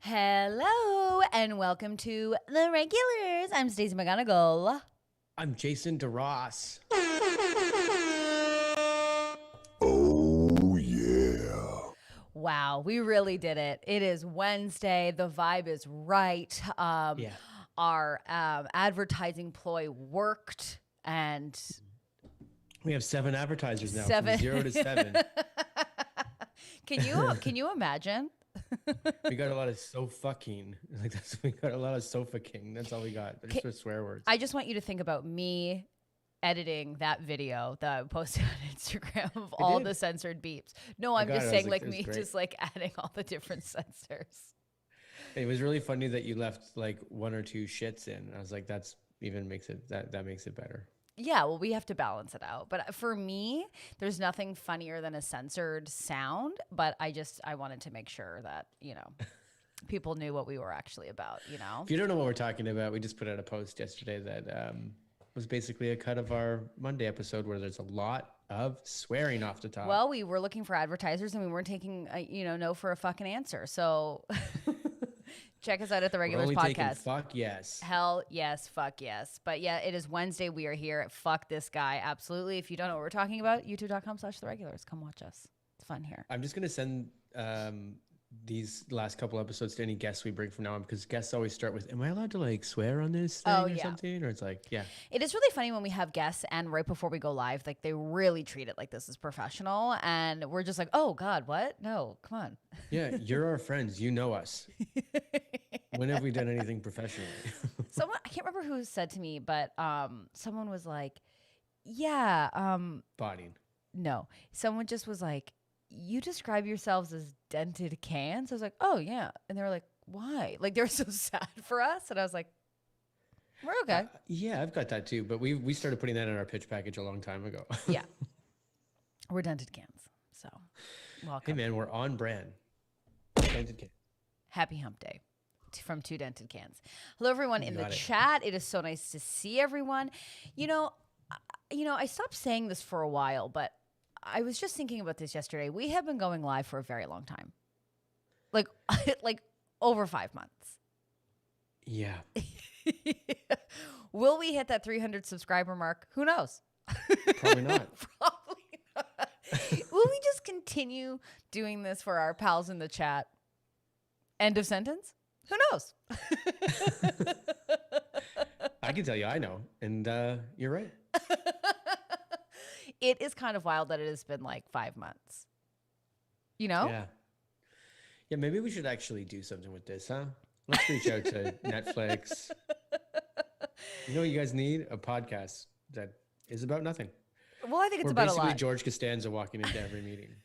Hello and welcome to The Regulars. I'm Stacey McGonigal. I'm Jason DeRoss. Oh, yeah. Wow, we really did it. It is Wednesday. The vibe is right. Our advertising ploy worked, and we have 7 advertisers now, 7. from 0 to 7. Can you imagine? We got a lot of so-fucking. We got a lot of sofa-king. That's all we got. They're just swear words. I just want you to think about me editing that video that I posted on Instagram of all the censored beeps. No, I'm just saying me just like adding all the different censors. It was really funny that you left like 1 or 2 shits in. I was like, that's even makes it that makes it better. Yeah, well, we have to balance it out. But for me, there's nothing funnier than a censored sound. But I wanted to make sure that, people knew what we were actually about, If you don't know what we're talking about, we just put out a post yesterday that was basically a cut of our Monday episode where there's a lot of swearing off the top. Well, we were looking for advertisers and we weren't taking, no for a fucking answer. So check us out at the Regulars podcast. Fuck yes. Hell yes, fuck yes. But yeah, it is Wednesday. We are here at Fuck This Guy. Absolutely. If you don't know what we're talking about, youtube.com/theregulars. Come watch us. It's fun here. I'm just going to send these last couple episodes to any guests we bring from now on, because guests always start with, am I allowed to like swear on this thing or something? Or it's like, yeah. It is really funny when we have guests and right before we go live, like they really treat it like this is professional. And we're just like, oh God, what? No, come on. Yeah, you're our friends. You know us. When have we done anything professionally? Someone, I can't remember who said to me, but someone was like, yeah. Botting. No, someone just was like, you describe yourselves as dented cans. I was like, oh yeah. And they were like, why? Like they're so sad for us. And I was like, we're okay. Yeah, I've got that too. But we started putting that in our pitch package a long time ago. Yeah. We're dented cans. So welcome. Hey man, we're on brand. Dented cans. Happy hump day from 2 dented cans. Hello everyone in the chat. It is so nice to see everyone. I stopped saying this for a while, but I was just thinking about this yesterday. We have been going live for a very long time. Like over 5 months. Yeah. Will we hit that 300 subscriber mark? Who knows? Probably not. Probably not. Will we just continue doing this for our pals in the chat? End of sentence? Who knows? I can tell you I know. And you're right. It is kind of wild that it has been like 5 months. Yeah. Yeah, maybe we should actually do something with this, huh? Let's reach out to Netflix. You know what you guys need? A podcast that is about nothing. Well, I think it's about a lot. Basically George Costanza walking into every meeting.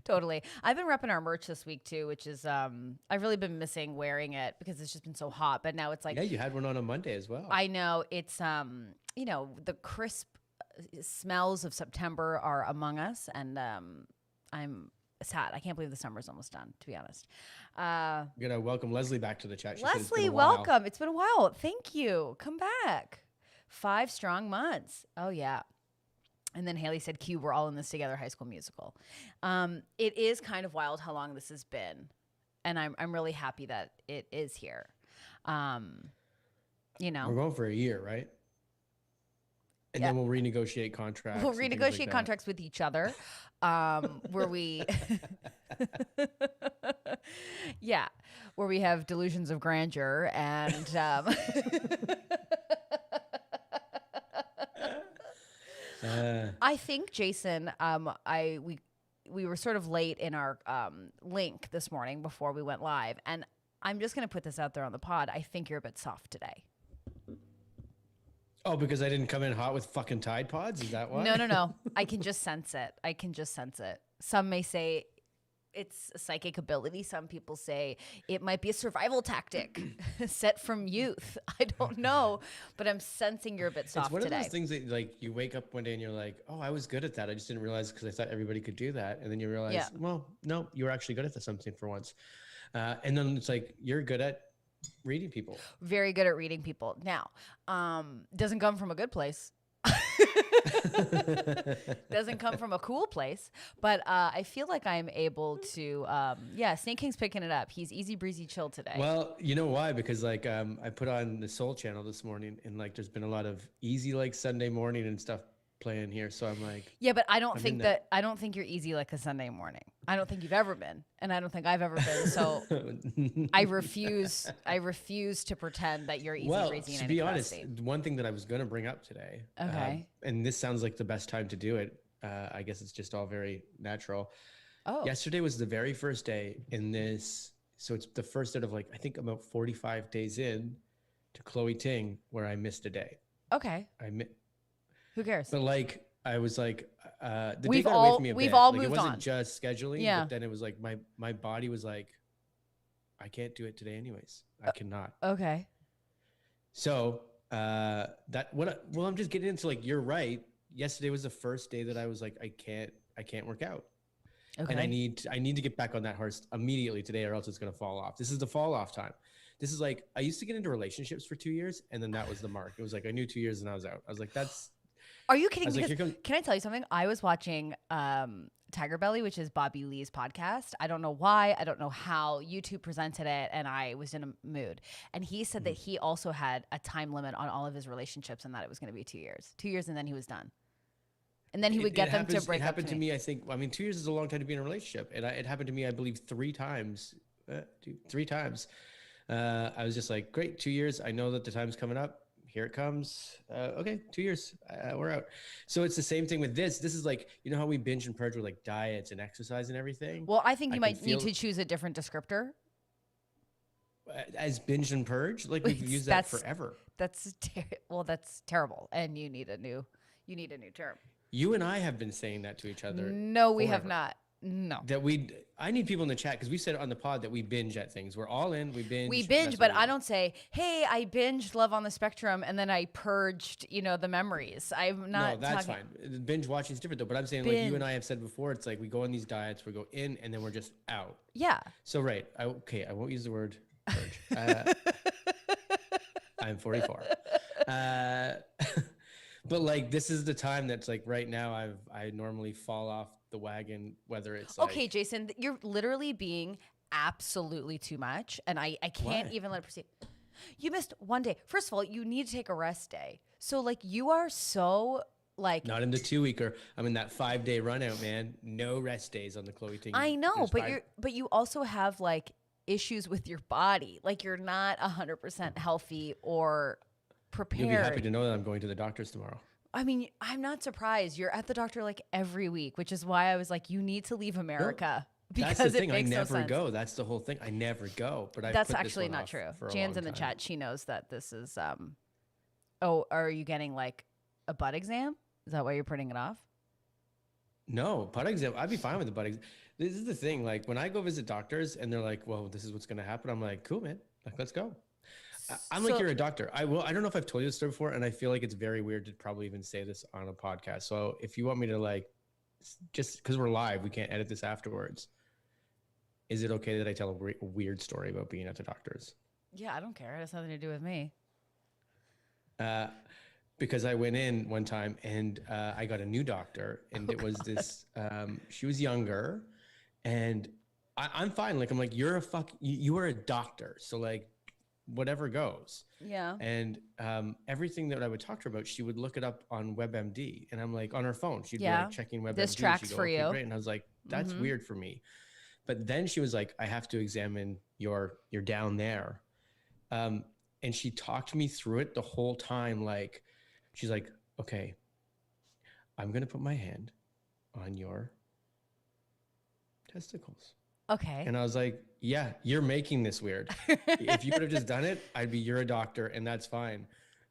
Totally. I've been repping our merch this week too, which is I've really been missing wearing it because it's just been so hot. But now it's like, yeah, you had one on Monday as well. I know. It's the crisp smells of September are among us, and I'm sad. I can't believe the summer's almost done, to be honest. I'm gonna welcome Leslie back to the chat. Leslie, welcome. It's been a while. Thank you. Come back. 5 strong months. Oh yeah. And then Haley said, Q, we're all in this together, High School Musical. It is kind of wild how long this has been. And I'm really happy that it is here. We're going for a year, right? And then we'll renegotiate contracts. We'll renegotiate contracts with each other. Where we where we have delusions of grandeur and I think, Jason, we were sort of late in our link this morning before we went live, and I'm just going to put this out there on the pod. I think you're a bit soft today. Oh, because I didn't come in hot with fucking Tide Pods? Is that why? No. I can just sense it. Some may say it's a psychic ability. Some people say it might be a survival tactic set from youth. I don't know, but I'm sensing you're a bit soft today. It's one of those things that like you wake up one day and you're like, oh, I was good at that. I just didn't realize because I thought everybody could do that. And then you realize, well, no, you were actually good at something for once. And then it's like, you're good at reading people. Very good at reading people. Now, doesn't come from a good place. Doesn't come from a cool place, but I feel like I'm able to. Snake King's picking it up. He's easy breezy chill today. Well, you know why? Because like I put on the Soul Channel this morning, and like there's been a lot of easy like Sunday morning and stuff playing here. So I'm like, yeah, but I don't think that I don't think you're easy like a Sunday morning. I don't think you've ever been, and I don't think I've ever been. So I refuse to pretend that you're easy breezy. To be honest, one thing that I was going to bring up today, and this sounds like the best time to do it. I guess it's just all very natural. Oh, yesterday was the very first day in this. So it's the first out of like, I think about 45 days in to Chloe Ting where I missed a day. Okay. Who cares? But like, I was like, the we've day got all away from me a we've bit. all like, moved it wasn't on. just scheduling, Yeah. but then it was like my body was like, I can't do it today anyways. I cannot. Okay. So I'm just getting into like, you're right. Yesterday was the first day that I was like, I can't work out. Okay. And I need to get back on that horse immediately today, or else it's going to fall off. This is the fall off time. This is like, I used to get into relationships for 2 years, and then that was the mark. It was like, I knew 2 years and I was out. I was like, are you kidding? Like, can I tell you something? I was watching Tiger Belly, which is Bobby Lee's podcast. I don't know why. I don't know how YouTube presented it, and I was in a mood. And he said that he also had a time limit on all of his relationships, and that it was going to be 2 years. 2 years, and then he was done. And then he would get them to break up. It happened to me, I think. I mean, 2 years is a long time to be in a relationship. And it happened to me, I believe, 3 times. Three times. I was just like, great, 2 years. I know that the time's coming up. Here it comes. Okay, 2 years. We're out. So it's the same thing with this. This is like, you know how we binge and purge with like diets and exercise and everything? Well, I think you might need to choose a different descripter. As binge and purge? Like we've used that forever. That's terrible. And you need a new term. You and I have been saying that to each other. No, we have not. No. I need people in the chat because we said on the pod that we binge at things. We're all in. We binge. But I don't say, hey, I binged Love on the Spectrum and then I purged, the memories. I'm not. No, that's fine. Binge watching is different though. But I'm saying, like you and I have said before, it's like we go on these diets, we go in, and then we're just out. Yeah. So right. I won't use the word purge. I'm 44. But like this is the time that's like right now I normally fall off the wagon, whether it's okay, Jason, you're literally being absolutely too much, and I can't even let it proceed. You missed one day. First of all, you need to take a rest day. So like you are so like not in the 2-weeker. I'm in that 5-day run out, man. No rest days on the Chloe Ting. I know, but you also have like issues with your body. Like you're not 100% healthy or prepared. You'll be happy to know that I'm going to the doctor's tomorrow. I mean, I'm not surprised. You're at the doctor like every week, which is why I was like, you need to leave America. Because that's the thing. It makes I never no sense. go. That's the whole thing. I never go. But that's actually not true. Jan's in the chat. She knows that this is. Oh, are you getting like a butt exam? Is that why you're putting it off? No, butt exam. I'd be fine with the butt exam. This is the thing. Like when I go visit doctors and they're like, "Well, this is what's going to happen," I'm like, "Cool, man. Like, let's go." I'm like, you're a doctor. I don't know if I've told you this story before, and I feel like it's very weird to probably even say this on a podcast. So if you want me to like, just because we're live, we can't edit this afterwards. Is it okay that I tell a weird story about being at the doctor's? Yeah, I don't care. It has nothing to do with me. Because I went in one time and I got a new doctor, and it was this. She was younger, and I'm fine. Like I'm like, you are a doctor, so like. Whatever goes. Yeah. And everything that I would talk to her about, she would look it up on WebMD, and I'm like on her phone. She'd be like checking WebMD. This tracks for you. Great. And I was like, that's weird for me. But then she was like, I have to examine your down there. And she talked me through it the whole time. Like, she's like, okay, I'm going to put my hand on your testicles. Okay. And I was like, yeah, you're making this weird. If you would have just done it, you're a doctor and that's fine.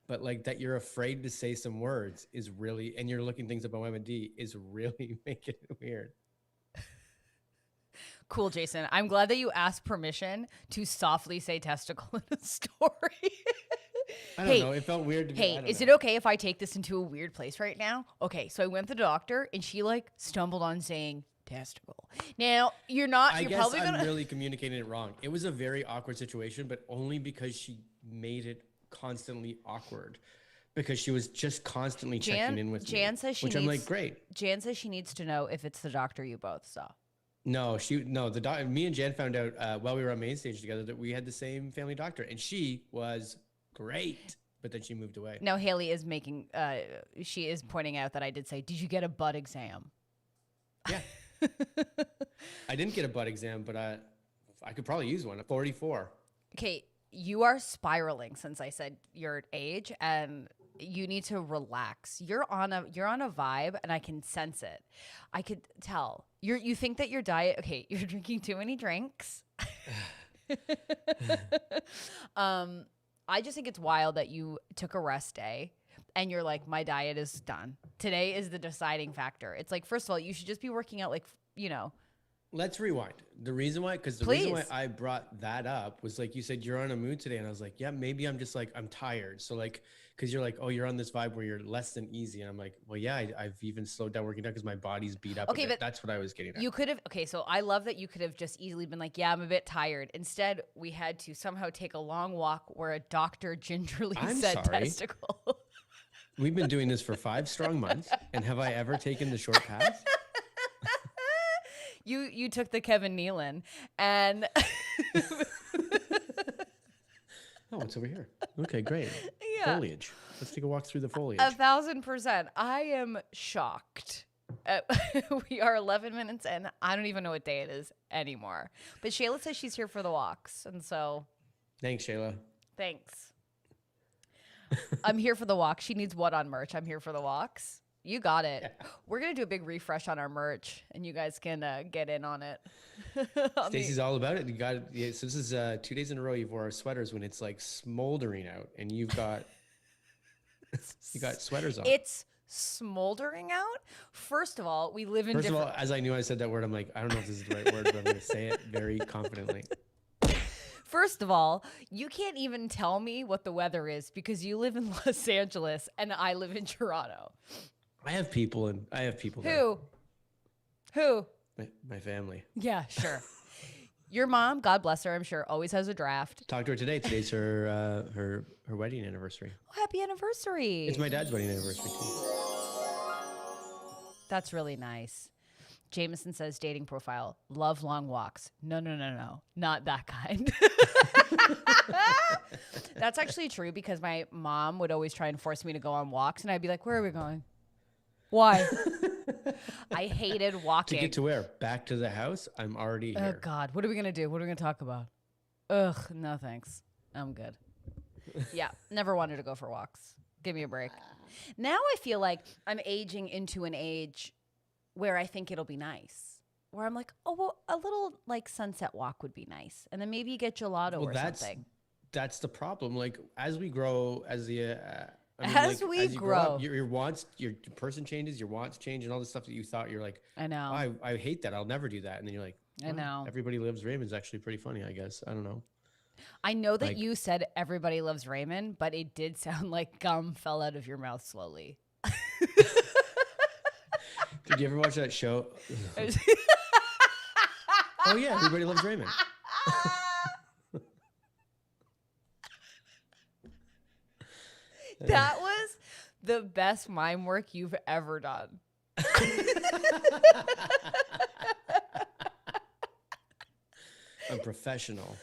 But like that you're afraid to say some words is really, and you're looking things up on WebMD is really making it weird. Cool, Jason. I'm glad that you asked permission to softly say testicle in a story. I don't know. It felt weird to me. Hey, is it okay if I take this into a weird place right now? Okay, so I went to the doctor and she like stumbled on saying testicle. Now, I guess I'm really communicating it wrong. It was a very awkward situation, but only because she made it constantly awkward. because she was just constantly checking in with Jan me, says she which I'm like, great. Jan says she needs to know if it's the doctor you both saw. No, me and Jan found out while we were on main stage together that we had the same family doctor, and she was great. But then she moved away. Now Haley is she is pointing out that I did say, did you get a butt exam? Yeah. I didn't get a butt exam, but I could probably use one. 44. Okay, you are spiraling since I said your age, and you need to relax. You're on a vibe, and I can sense it. I could tell. You think that your diet. Okay, you're drinking too many drinks. I just think it's wild that you took a rest day and you're like, my diet is done. Today is the deciding factor. It's like, first of all, you should just be working out, like, you know. Let's rewind. The reason why I brought that up was like you said, you're on a mood today. And I was like, yeah, maybe I'm just like, I'm tired. So like, because you're like, oh, you're on this vibe where you're less than easy. And I'm like, well, yeah, I've even slowed down working out because my body's beat up. Okay, but that's what I was getting at. You could have, okay, so I love that you could have just easily been like, yeah, I'm a bit tired. Instead, we had to somehow take a long walk where a doctor gingerly said testicle. We've been doing this for 5 strong months. And have I ever taken the short path? You took the Kevin Nealon and... Oh, it's over here. Okay, great. Yeah. Foliage. Let's take a walk through the foliage. 1,000%. I am shocked. We are 11 minutes in. I don't even know what day it is anymore. But Shayla says she's here for the walks. And so... Thanks, Shayla. Thanks. I'm here for the walk. She needs what on merch? I'm here for the walks. You got it. Yeah. We're going to do a big refresh on our merch, and you guys can get in on it. Stacey's all about it. You got it. So this is 2 days in a row you've wore our sweaters when it's like smoldering out, and you've got you got sweaters on. It's smoldering out. First of all, we live in First of all, as I knew I said that word, I'm like, I don't know if this is the right word, but I'm going to say it very confidently. First of all, you can't even tell me what the weather is because you live in Los Angeles and I live in Toronto. I have people Who? My family. Yeah, sure. Your mom, God bless her, I'm sure, always has a draft. Talked to her today. Today's her wedding anniversary. Oh, happy anniversary. It's my dad's wedding anniversary too. That's really nice. Jameson says dating profile, love long walks. No, not that kind. That's actually true because my mom would always try and force me to go on walks and I'd be like, where are we going? Why? I hated walking. To get to where? Back to the house? I'm already here. Oh God, what are we going to do? What are we going to talk about? Ugh, no thanks. I'm good. Yeah, never wanted to go for walks. Give me a break. Now I feel like I'm aging into an age where I think it'll be nice. Where I'm like, oh, well, a little like sunset walk would be nice. And then maybe you get gelato or something. That's the problem. Like as we grow, as you grow up, your wants, your person changes, your wants change, and all the stuff that you thought you're like, I know. I hate that. I'll never do that. And then you're like, I know. Everybody Loves Raymond's actually pretty funny, I guess. I don't know. I know that you said Everybody Loves Raymond, but it did sound like gum fell out of your mouth slowly. Did you ever watch that show? Oh yeah, Everybody Loves Raymond. That was the best mime work you've ever done. I'm professional.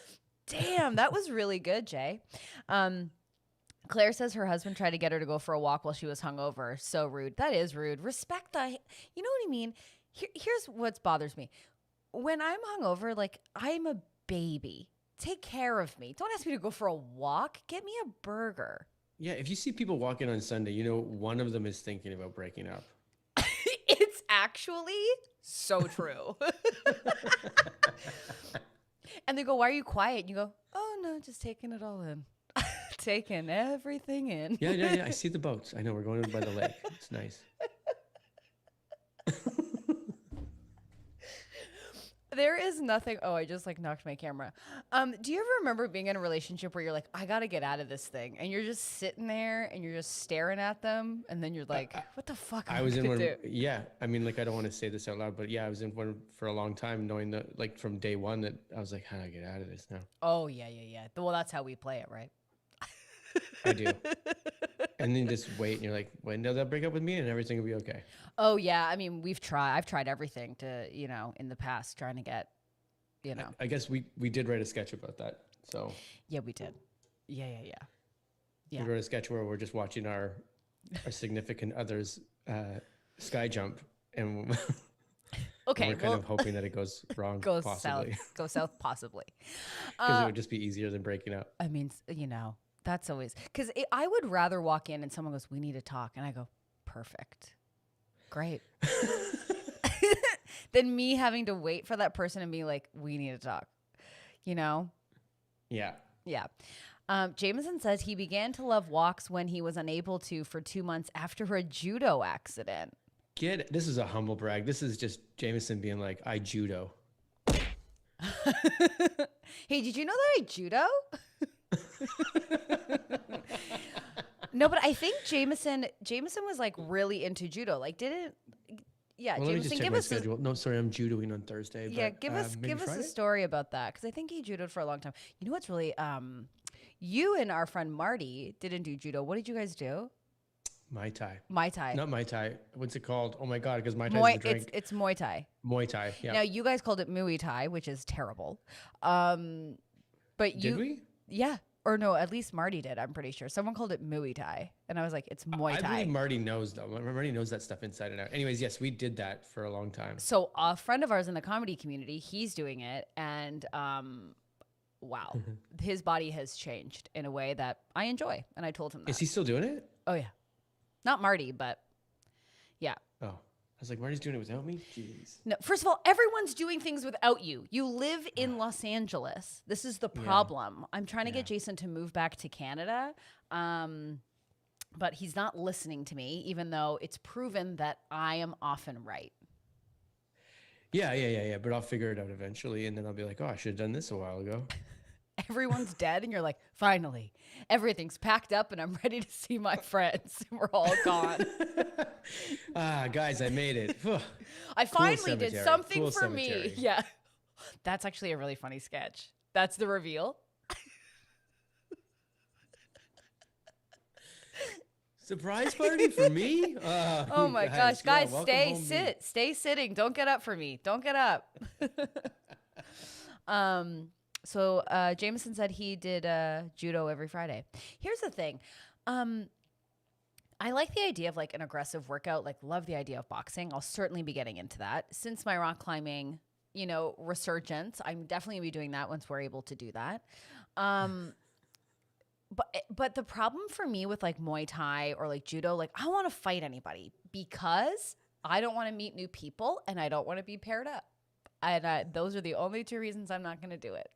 Damn, that was really good, Jay. Claire says her husband tried to get her to go for a walk while she was hungover. So rude. That is rude. Respect the, you know what I mean? Here's what bothers me. When I'm hungover, like I'm a baby. Take care of me. Don't ask me to go for a walk. Get me a burger. Yeah, if you see people walking on Sunday, you know one of them is thinking about breaking up. It's actually so true. And they go, why are you quiet? And you go, oh, no, just taking it all in. Taking everything in. Yeah. I see the boats. I know we're going by the lake. It's nice. There is nothing. Oh, I just like knocked my camera. Do you ever remember being in a relationship where you're like, I got to get out of this thing. And you're just sitting there and you're just staring at them. And then you're like, what the fuck? I was in one. Yeah. I mean, like, I don't want to say this out loud, but yeah, I was in one for a long time knowing that like from day one that I was like, how do I get out of this now? Oh, yeah. Well, that's how we play it, right? I do. And then just wait, and you're like, when they'll break up with me, and everything will be okay. Oh yeah, I mean, I've tried everything to, in the past, trying to get, I guess we did write a sketch about that. So yeah, we did. Yeah. we wrote a sketch where we're just watching our significant others sky jump, and Okay, we're kind of hoping that it goes wrong, possibly. Go south, possibly. Because it would just be easier than breaking up. I mean, that's always, because I would rather walk in and someone goes, "We need to talk," and I go, "Perfect, great," than me having to wait for that person and be like, "We need to talk," Yeah. Yeah. Jameson says he began to love walks when he was unable to for 2 months after a judo accident. This is a humble brag. This is just Jameson being like, I judo. Hey, did you know that I judo? No, but I think Jameson was like really into judo. Like, yeah, well, Jameson, give us schedule. No, sorry, I'm judoing on Thursday. Yeah, but, give us a story about that, because I think he judoed for a long time. You know what's really you and our friend Marty didn't do judo. What did you guys do? Mai Tai. Mai Tai. Not Mai Tai. What's it called? Oh my God, because Mai Tai is the drink. It's Muay Thai. Muay Thai, yeah. Now, you guys called it Muay Thai, which is terrible. But Did we? Yeah. Or no, at least Marty did, I'm pretty sure. Someone called it Muay Thai. And I was like, it's Muay Thai. I believe Marty knows, though. Marty knows that stuff inside and out. Anyways, yes, we did that for a long time. So a friend of ours in the comedy community, he's doing it. And wow, his body has changed in a way that I enjoy. And I told him that. Is he still doing it? Oh, yeah. Not Marty, but yeah. Oh, I was like, Marty's doing it without me? Jeez. No, first of all, everyone's doing things without you. You live in Los Angeles. This is the problem. I'm trying to get Jason to move back to Canada, but he's not listening to me, even though it's proven that I am often right. Yeah. But I'll figure it out eventually, and then I'll be like, oh, I should have done this a while ago. Everyone's dead, and you're like, finally, everything's packed up, and I'm ready to see my friends. We're all gone. Guys, I made it. I finally did something cool for cemetery. me. Yeah. That's actually a really funny sketch. That's the reveal. Surprise party for me? Oh my gosh, guys, welcome stay sitting. Don't get up for me. Don't get up. So Jameson said he did judo every Friday. Here's the thing. I like the idea of like an aggressive workout, like love the idea of boxing. I'll certainly be getting into that. Since my rock climbing, resurgence, I'm definitely gonna be doing that once we're able to do that. But the problem for me with like Muay Thai or like judo, like I don't want to fight anybody because I don't want to meet new people and I don't want to be paired up. And those are the only two reasons I'm not going to do it.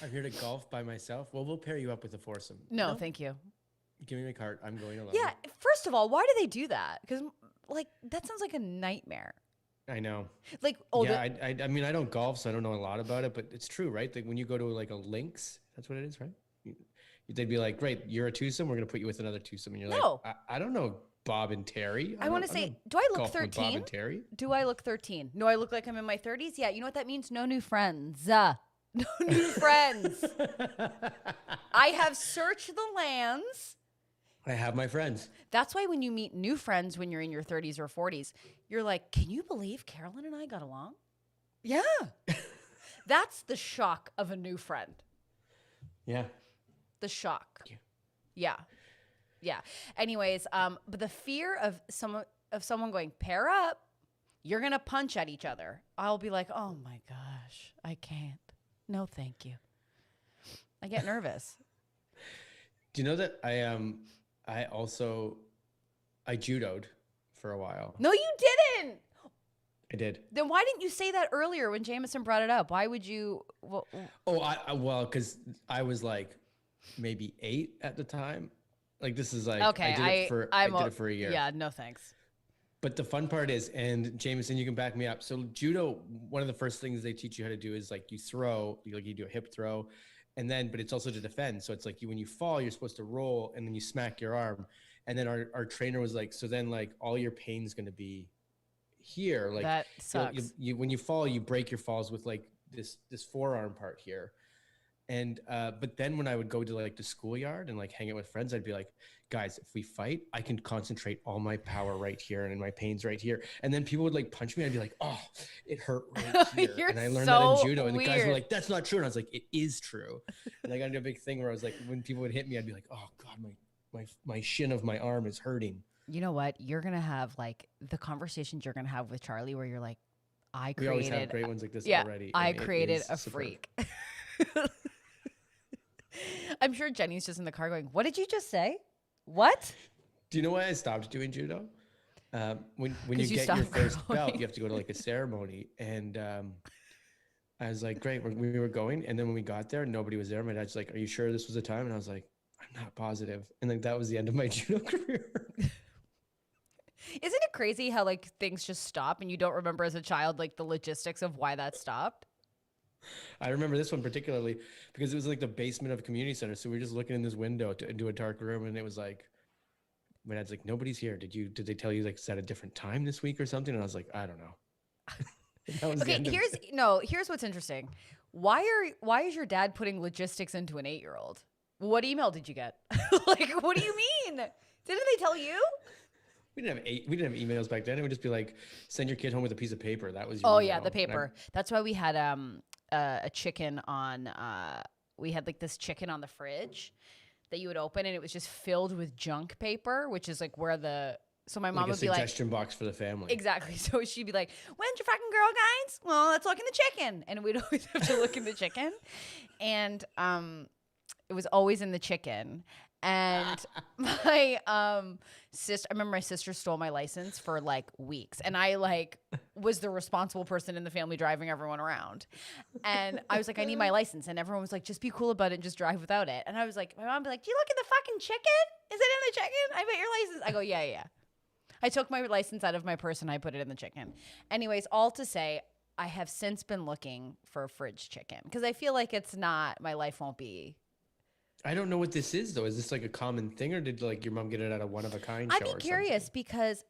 I'm here to golf by myself. Well, we'll pair you up with a foursome. No, thank you. Give me my cart. I'm going alone. Yeah. First of all, why do they do that? Because like that sounds like a nightmare. I know. Like, I mean, I don't golf, so I don't know a lot about it, but it's true, right? Like when you go to like a links, that's what it is, right? They'd be like, great, you're a twosome. We're going to put you with another twosome. And you're No. like, I don't know Bob and Terry. I want to say, do I look golf with 13? Bob and Terry? Do I look 13? No, I look like I'm in my 30s. Yeah, you know what that means? No new friends. No new friends. I have searched the lands. I have my friends. That's why when you meet new friends when you're in your 30s or 40s, you're like, can you believe Carolyn and I got along? Yeah. That's the shock of a new friend. Yeah. The shock. Yeah. Anyways, but the fear of someone going, pair up, you're going to punch at each other. I'll be like, oh my gosh, I can't. No, thank you. I get nervous. Do you know that I judoed for a while? No, you didn't. I did. Then why didn't you say that earlier when Jameson brought it up? Why would you? Well, because I was like maybe 8 at the time. Like this is like okay. I did it for a year. Yeah, no thanks. But the fun part is, and Jameson, you can back me up. So judo, one of the first things they teach you how to do is like you throw, like you do a hip throw, and then but it's also to defend. So it's like when you fall, you're supposed to roll, and then you smack your arm. And then our trainer was like, so then like all your pain's gonna be here. Like that sucks. You when you fall, you break your falls with like this forearm part here. And but then when I would go to like the schoolyard and like hang out with friends, I'd be like, guys, if we fight, I can concentrate all my power right here and my pain's right here. And then people would like punch me. I'd be like, oh, it hurt right here. And I learned that in judo. And the guys were like, that's not true. And I was like, it is true. And I got into a big thing where I was like, when people would hit me, I'd be like, oh God, my shin of my arm is hurting. You know what? You're gonna have like the conversations you're gonna have with Charlie where you're like, We always have great ones like this already. I created a freak. I'm sure Jenny's just in the car going, what did you just say? What? Do you know why I stopped doing judo? When you get your first belt, you have to go to like a ceremony. And I was like, great, we were going. And then when we got there, nobody was there. My dad's like, are you sure this was the time? And I was like, I'm not positive. And like that was the end of my judo career. Isn't it crazy how like things just stop and you don't remember as a child like the logistics of why that stopped? I remember this one particularly because it was like the basement of a community center. So we were just looking in this window into a dark room, and it was like, my dad's like, nobody's here. Did they tell you like it's at a different time this week or something? And I was like, I don't know. Okay, here's what's interesting. Why is your dad putting logistics into an 8-year-old? What email did you get? Like, what do you mean? Didn't they tell you? We didn't have emails back then. It would just be like, send your kid home with a piece of paper. That was your email. Yeah, the paper. That's why we had a chicken on. We had like this chicken on the fridge that you would open, and it was just filled with junk paper, which is like where the. So my mom would be like, suggestion box for the family. Exactly. So she'd be like, when's your fucking girl, guys? Well, let's look in the chicken. And we'd always have to look in the chicken. And it was always in the chicken. And my sister, I remember my sister stole my license for like weeks. And I like was the responsible person in the family driving everyone around. And I was like, I need my license. And everyone was like, just be cool about it and just drive without it. And I was like, my mom would be like, do you look at the fucking chicken? Is it in the chicken? I bet your license. I go, yeah. I took my license out of my purse and I put it in the chicken. Anyways, all to say, I have since been looking for a fridge chicken because I feel like it's not, my life won't be. I don't know what this is though. Is this like a common thing, or did like your mom get it at a one of a kind show? I'd be curious because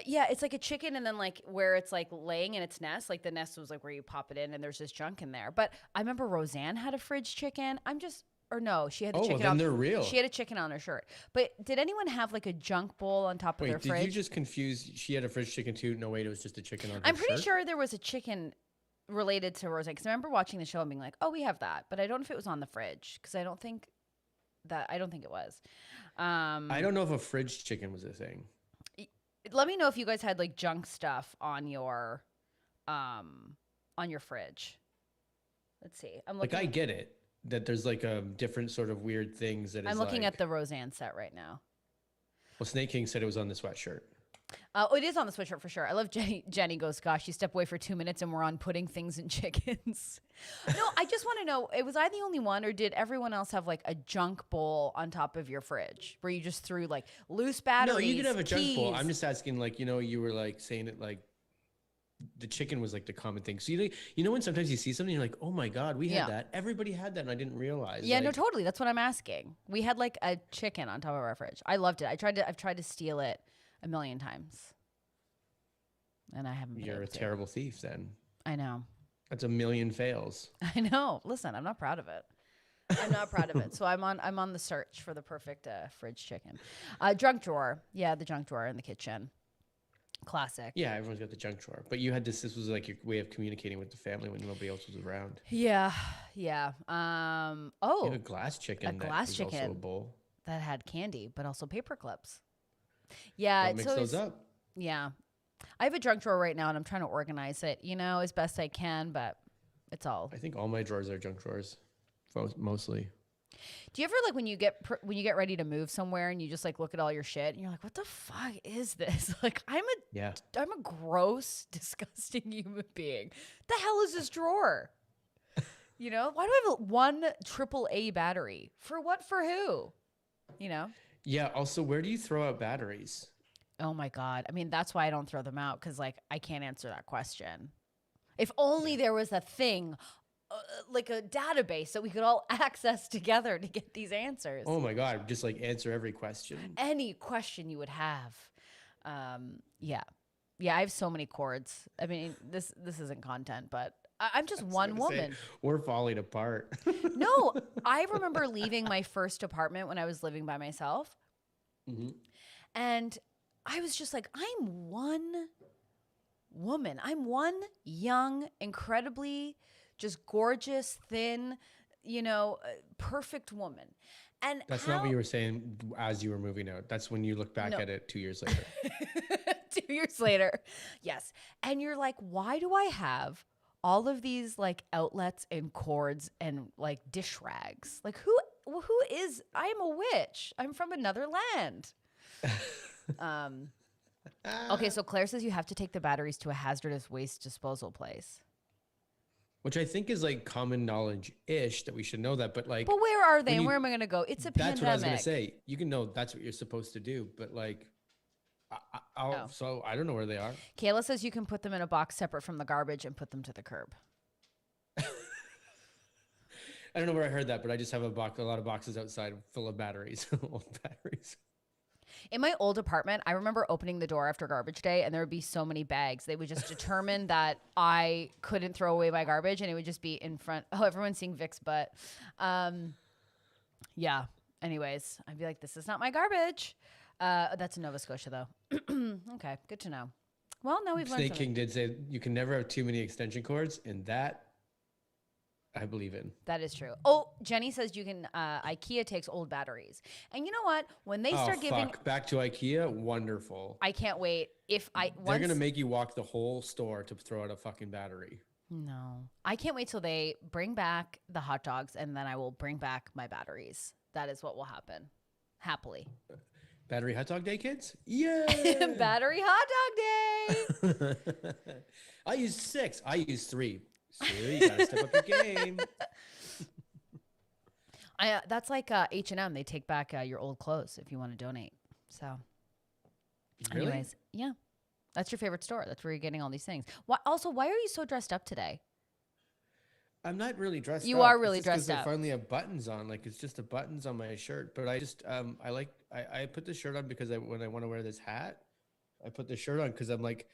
it's like a chicken, and then like where it's like laying in its nest, like the nest was like where you pop it in and there's this junk in there. But I remember Roseanne had a fridge chicken. She had the chicken on. They're real. She had a chicken on her shirt. But did anyone have like a junk bowl on top of their fridge? Did you just confuse? She had a fridge chicken too. No, wait, it was just a chicken on her I'm pretty sure there was a chicken related to Roseanne because I remember watching the show and being like, oh, we have that. But I don't know if it was on the fridge because I don't think it was. I don't know if a fridge chicken was a thing. Let me know if you guys had like junk stuff on your fridge. Let's see. I'm looking. Like I get it that there's like a different sort of weird things that I'm looking at the Roseanne set right now. Well, Snake King said it was on the sweatshirt. It is on the sweatshirt for sure. I love Jenny. Jenny goes, gosh, you step away for 2 minutes and we're on putting things in chickens. No, I just want to know, was I the only one or did everyone else have like a junk bowl on top of your fridge where you just threw like loose batteries? No, you could have a junk bowl. I'm just asking, like, you were like saying it like the chicken was like the common thing. So you know when sometimes you see something, you're like, oh my God, we had that. Everybody had that and I didn't realize. Yeah, no, totally. That's what I'm asking. We had like a chicken on top of our fridge. I loved it. I've tried to steal it a million times. And I haven't been You're a terrible thief then. I know. That's a million fails. I know. Listen, I'm not proud of it. I'm not proud of it. So I'm on the search for the perfect fridge chicken. Junk drawer. Yeah, the junk drawer in the kitchen. Classic. Yeah, everyone's got the junk drawer. But you had this was like your way of communicating with the family when nobody else was around. Yeah. You had a glass chicken. Also a bowl. That had candy, but also paper clips. Yeah. Don't mix those up. Yeah. I have a junk drawer right now and I'm trying to organize it, as best I can, but it's all. I think all my drawers are junk drawers, mostly. Do you ever like when you get ready to move somewhere and you just like look at all your shit and you're like, what the fuck is this? Like I'm a gross, disgusting human being. The hell is this drawer? Why do I have one AAA battery? For what? For who? Yeah. Also, where do you throw out batteries? Oh my God. I mean, that's why I don't throw them out because like I can't answer that question. If only there was a thing like a database that we could all access together to get these answers. Oh my God. Just like answer every question. Any question you would have. Yeah. I have so many cords. I mean, this isn't content, but I'm just one woman. We're falling apart. No, I remember leaving my first apartment when I was living by myself. Mm-hmm. And I was just like, I'm one woman. I'm one young, incredibly just gorgeous, thin, perfect woman. And that's not what you were saying as you were moving out. That's when you look back at it 2 years later. 2 years later. Yes. And you're like, why do I have all of these like outlets and cords and like dish rags? Like who is, I am a witch. I'm from another land. Okay. So Claire says you have to take the batteries to a hazardous waste disposal place. Which I think is like common knowledge-ish that we should know that, but like. But where are they and where am I going to go? It's a pandemic. That's what I was going to say. You can know that's what you're supposed to do, but like, so I don't know where they are. Kayla says you can put them in a box separate from the garbage and put them to the curb. I don't know where I heard that, but I just have a lot of boxes outside full of batteries, old batteries. In my old apartment, I remember opening the door after garbage day and there would be so many bags. They would just determine that I couldn't throw away my garbage and it would just be in front. Oh, everyone's seeing Vic's butt. Yeah. Anyways, I'd be like, this is not my garbage. That's in Nova Scotia though. Okay. Good to know. Well, now we've learned Snake something. King did say you can never have too many extension cords, and that I believe in. That is true. Oh, Jenny says you can, IKEA takes old batteries. And you know what? When they start giving... Back to IKEA, wonderful. I can't wait. They're going to make you walk the whole store to throw out a fucking battery. No. I can't wait till they bring back the hot dogs and then I will bring back my batteries. That is what will happen. Happily. Battery hot dog day, kids? Yeah. Battery hot dog day. I use 6. I use 3. So you gotta step up your game. That's like H&M. They take back your old clothes if you want to donate. So, really? Anyways, yeah, that's your favorite store. That's where you're getting all these things. Why are you so dressed up today? I'm not really dressed up. You are really dressed up. I finally have buttons on. Like it's just the buttons on my shirt. But I just I put the shirt on because when I want to wear this hat, I put the shirt on because I'm like.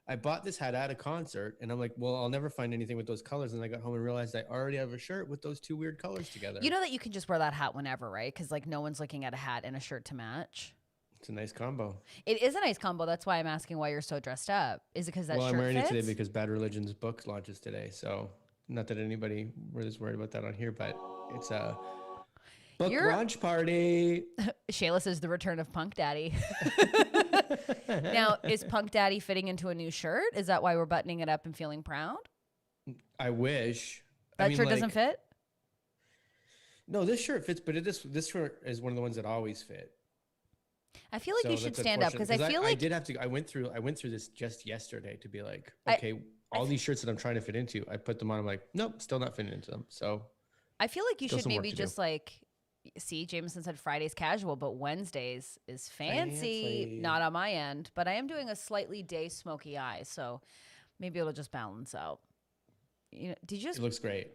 I bought this hat at a concert and I'm like, well, I'll never find anything with those colors. And I got home and realized I already have a shirt with those 2 weird colors together. You know that you can just wear that hat whenever, right? Because like no one's looking at a hat and a shirt to match. It's a nice combo. It is a nice combo. That's why I'm asking why you're so dressed up. Is it because that shirt I'm wearing fits? it today because Bad Religion's book launches today. So not that anybody is worried about that on here, but it's a book launch party. Shayla says the return of Punk Daddy. Now, is Punk Daddy fitting into a new shirt? Is that why we're buttoning it up and feeling proud? I wish. That shirt doesn't fit? No, this shirt fits, but this shirt is one of the ones that always fit. I feel like you should stand up because I feel like I did have to. I went through this just yesterday to be like, okay, all these shirts that I'm trying to fit into, I put them on. I'm like, nope, still not fitting into them. So I feel like you should maybe just like. See, Jameson said Friday's casual, but Wednesdays is fancy. Not on my end, but I am doing a slightly day smoky eye, so maybe it'll just balance out. You know, did you just? It looks great.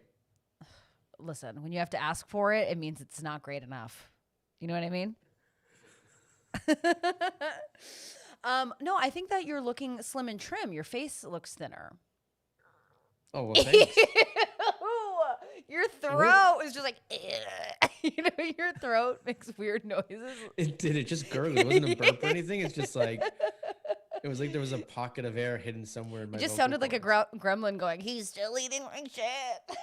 Listen, when you have to ask for it, it means it's not great enough. You know what I mean? No, I think that you're looking slim and trim. Your face looks thinner. Oh well, thanks. Your throat is just like, you know, your throat makes weird noises. It did. It just gurgled. It wasn't a burp or anything. It's just like, it was like there was a pocket of air hidden somewhere in my. It just sounded like a gremlin going, he's still eating my shit.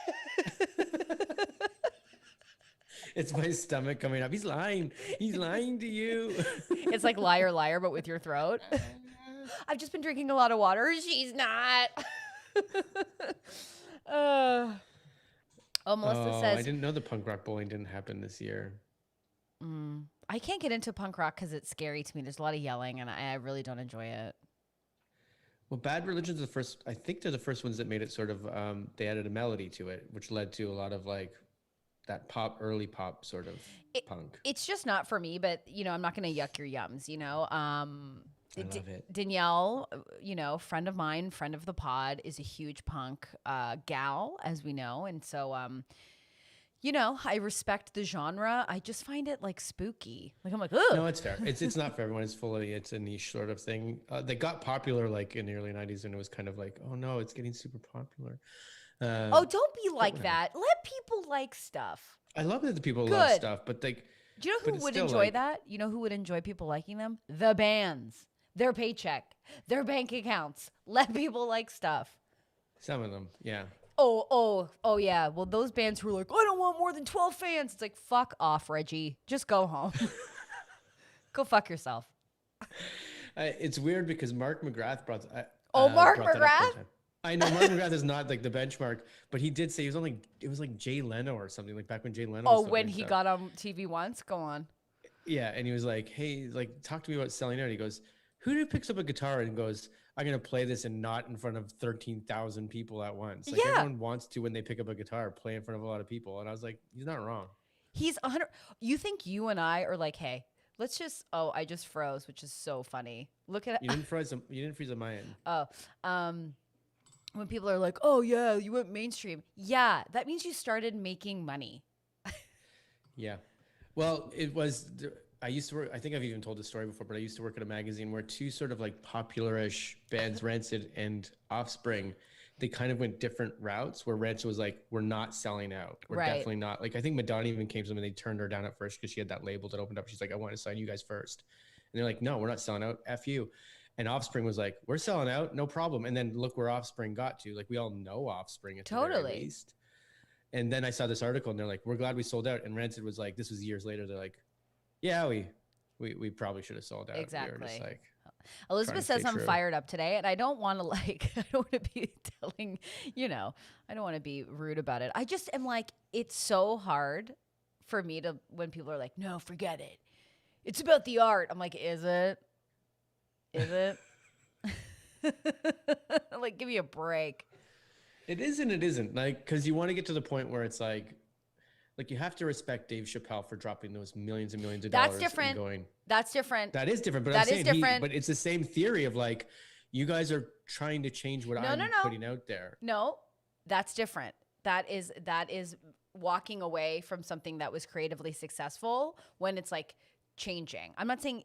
It's my stomach coming up. He's lying. He's lying to you. It's like liar, liar, but with your throat. I've just been drinking a lot of water. She's not. Melissa says... I didn't know the punk rock bowling didn't happen this year. I can't get into punk rock because it's scary to me. There's a lot of yelling, and I really don't enjoy it. Well, Bad Religion's the first... I think they're the first ones that made it sort of... they added a melody to it, which led to a lot of, like, that early pop sort of punk. It's just not for me, but, you know, I'm not going to yuck your yums, you know? I love it. Danielle, you know, friend of mine, friend of the pod, is a huge punk gal, as we know. And so, you know, I respect the genre. I just find it like spooky. Like I'm like, ugh. No, it's fair. It's not for everyone. It's a niche sort of thing. They got popular like in the early 90s and it was kind of like, oh no, it's getting super popular. Oh, don't be like that. Let people like stuff. I love that the people love stuff, but like, do you know who would enjoy that? You know who would enjoy people liking them? The bands, their paycheck, their bank accounts. Let people like stuff. Some of them, yeah. Oh, yeah. Well, those bands who are like, I don't want more than 12 fans. It's like, fuck off, Reggie. Just go home. Go fuck yourself. It's weird because Mark McGrath brought. Mark McGrath? I know Mark McGrath is not like the benchmark, but he did say he was only. It was like Jay Leno or something, like back when Jay Leno. Oh, when he got on TV once. Go on. Yeah, and he was like, "Hey, like, talk to me about selling out." He goes, "Who picks up a guitar and goes, I'm gonna play this and not in front of 13,000 people at once." Like everyone wants to when they pick up a guitar, play in front of a lot of people, and I was like, he's not wrong. He's 100. You think you and I are like, hey, let's just. Oh, I just froze, which is so funny. Look at you didn't freeze. You didn't freeze on my end. When people are like, oh yeah, you went mainstream. Yeah, that means you started making money. Yeah. Well, it was. I used to work. I think I've even told this story before, but I used to work at a magazine where two sort of like popular-ish bands, Rancid and Offspring, they kind of went different routes. Where Rancid was like, "We're not selling out. We're definitely not." Like I think Madonna even came to them and they turned her down at first because she had that label that opened up. She's like, "I want to sign you guys first," and they're like, "No, we're not selling out. F you." And Offspring was like, "We're selling out, no problem." And then look where Offspring got to. Like we all know Offspring at the very least. And then I saw this article and they're like, "We're glad we sold out." And Rancid was like, this was years later. They're like, "Yeah, we probably should have sold out." Exactly. We were just like, Elizabeth says I'm fired up today, and I don't want to I don't want to be telling, I don't want to be rude about it. I just am like, it's so hard for me to, when people are like, no, forget it. It's about the art. I'm like, is it? Is it? Like, give me a break. It is and it isn't. Like, because you want to get to the point where it's like you have to respect Dave Chappelle for dropping those millions and millions of dollars. That's different. That's different. That is different. But I'm saying but it's the same theory of like, you guys are trying to change what I'm putting out there. No, that's different. That is walking away from something that was creatively successful when it's like changing. I'm not saying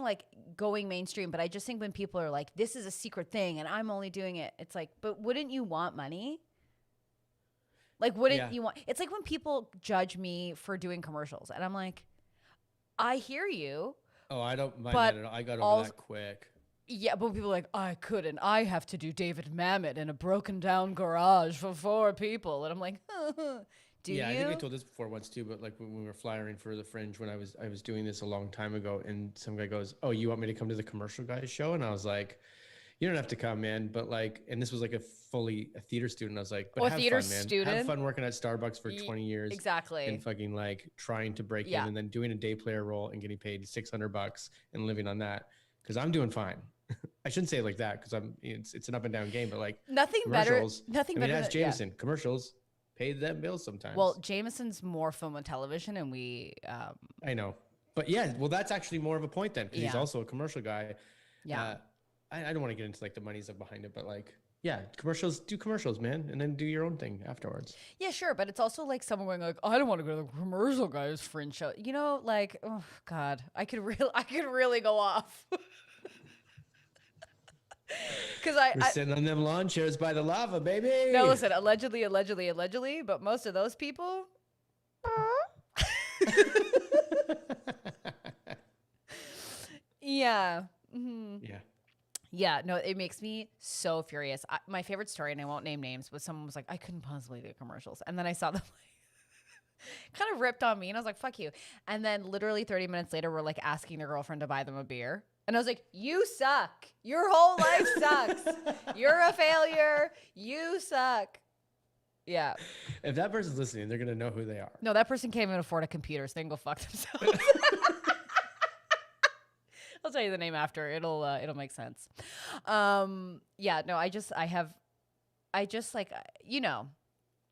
like going mainstream, but I just think when people are like, this is a secret thing and I'm only doing it, it's like, but wouldn't you want money? Like, wouldn't you want? It's like when people judge me for doing commercials, and I'm like, I hear you. Oh, I don't mind that at all. I got over that quick. Yeah, but people are like, I couldn't. I have to do David Mamet in a broken down garage for 4 people, and I'm like, do you? Yeah, I think I told this before once too, but like when we were flyering for the Fringe, when I was doing this a long time ago, and some guy goes, "Oh, you want me to come to the commercial guys show?" And I was like, "You don't have to come, man." But like, and this was like a theater student. I was like, "But have fun, man. Have fun working at Starbucks for 20 years, exactly, and fucking like trying to break in, and then doing a day player role and getting paid $600 and living on that." Because I'm doing fine. I shouldn't say it like that because it's an up and down game, but like nothing better. Ask Jameson. Commercials pay them bills sometimes. Well, Jameson's more film and television, and we. I know, but yeah, well, that's actually more of a point then because he's also a commercial guy. Yeah. I don't want to get into like the money stuff behind it, but like, yeah, do commercials, man, and then do your own thing afterwards. Yeah, sure, but it's also like someone going like, I don't want to go to the commercial guy's Fringe show. Like, oh God, I could really go off. Because we're sitting on them lawn chairs by the lava, baby. No, listen, allegedly, but most of those people. Yeah. Mm-hmm. Yeah. Yeah, no, it makes me so furious. My favorite story, and I won't name names, but someone was like, I couldn't possibly do commercials. And then I saw them kind of ripped on me, and I was like, fuck you. And then literally 30 minutes later, we're like asking their girlfriend to buy them a beer. And I was like, you suck. Your whole life sucks. You're a failure. You suck. Yeah. If that person's listening, they're going to know who they are. No, that person can't even afford a computer, so they can go fuck themselves. I'll tell you the name after. It'll make sense. Yeah, no, I just like,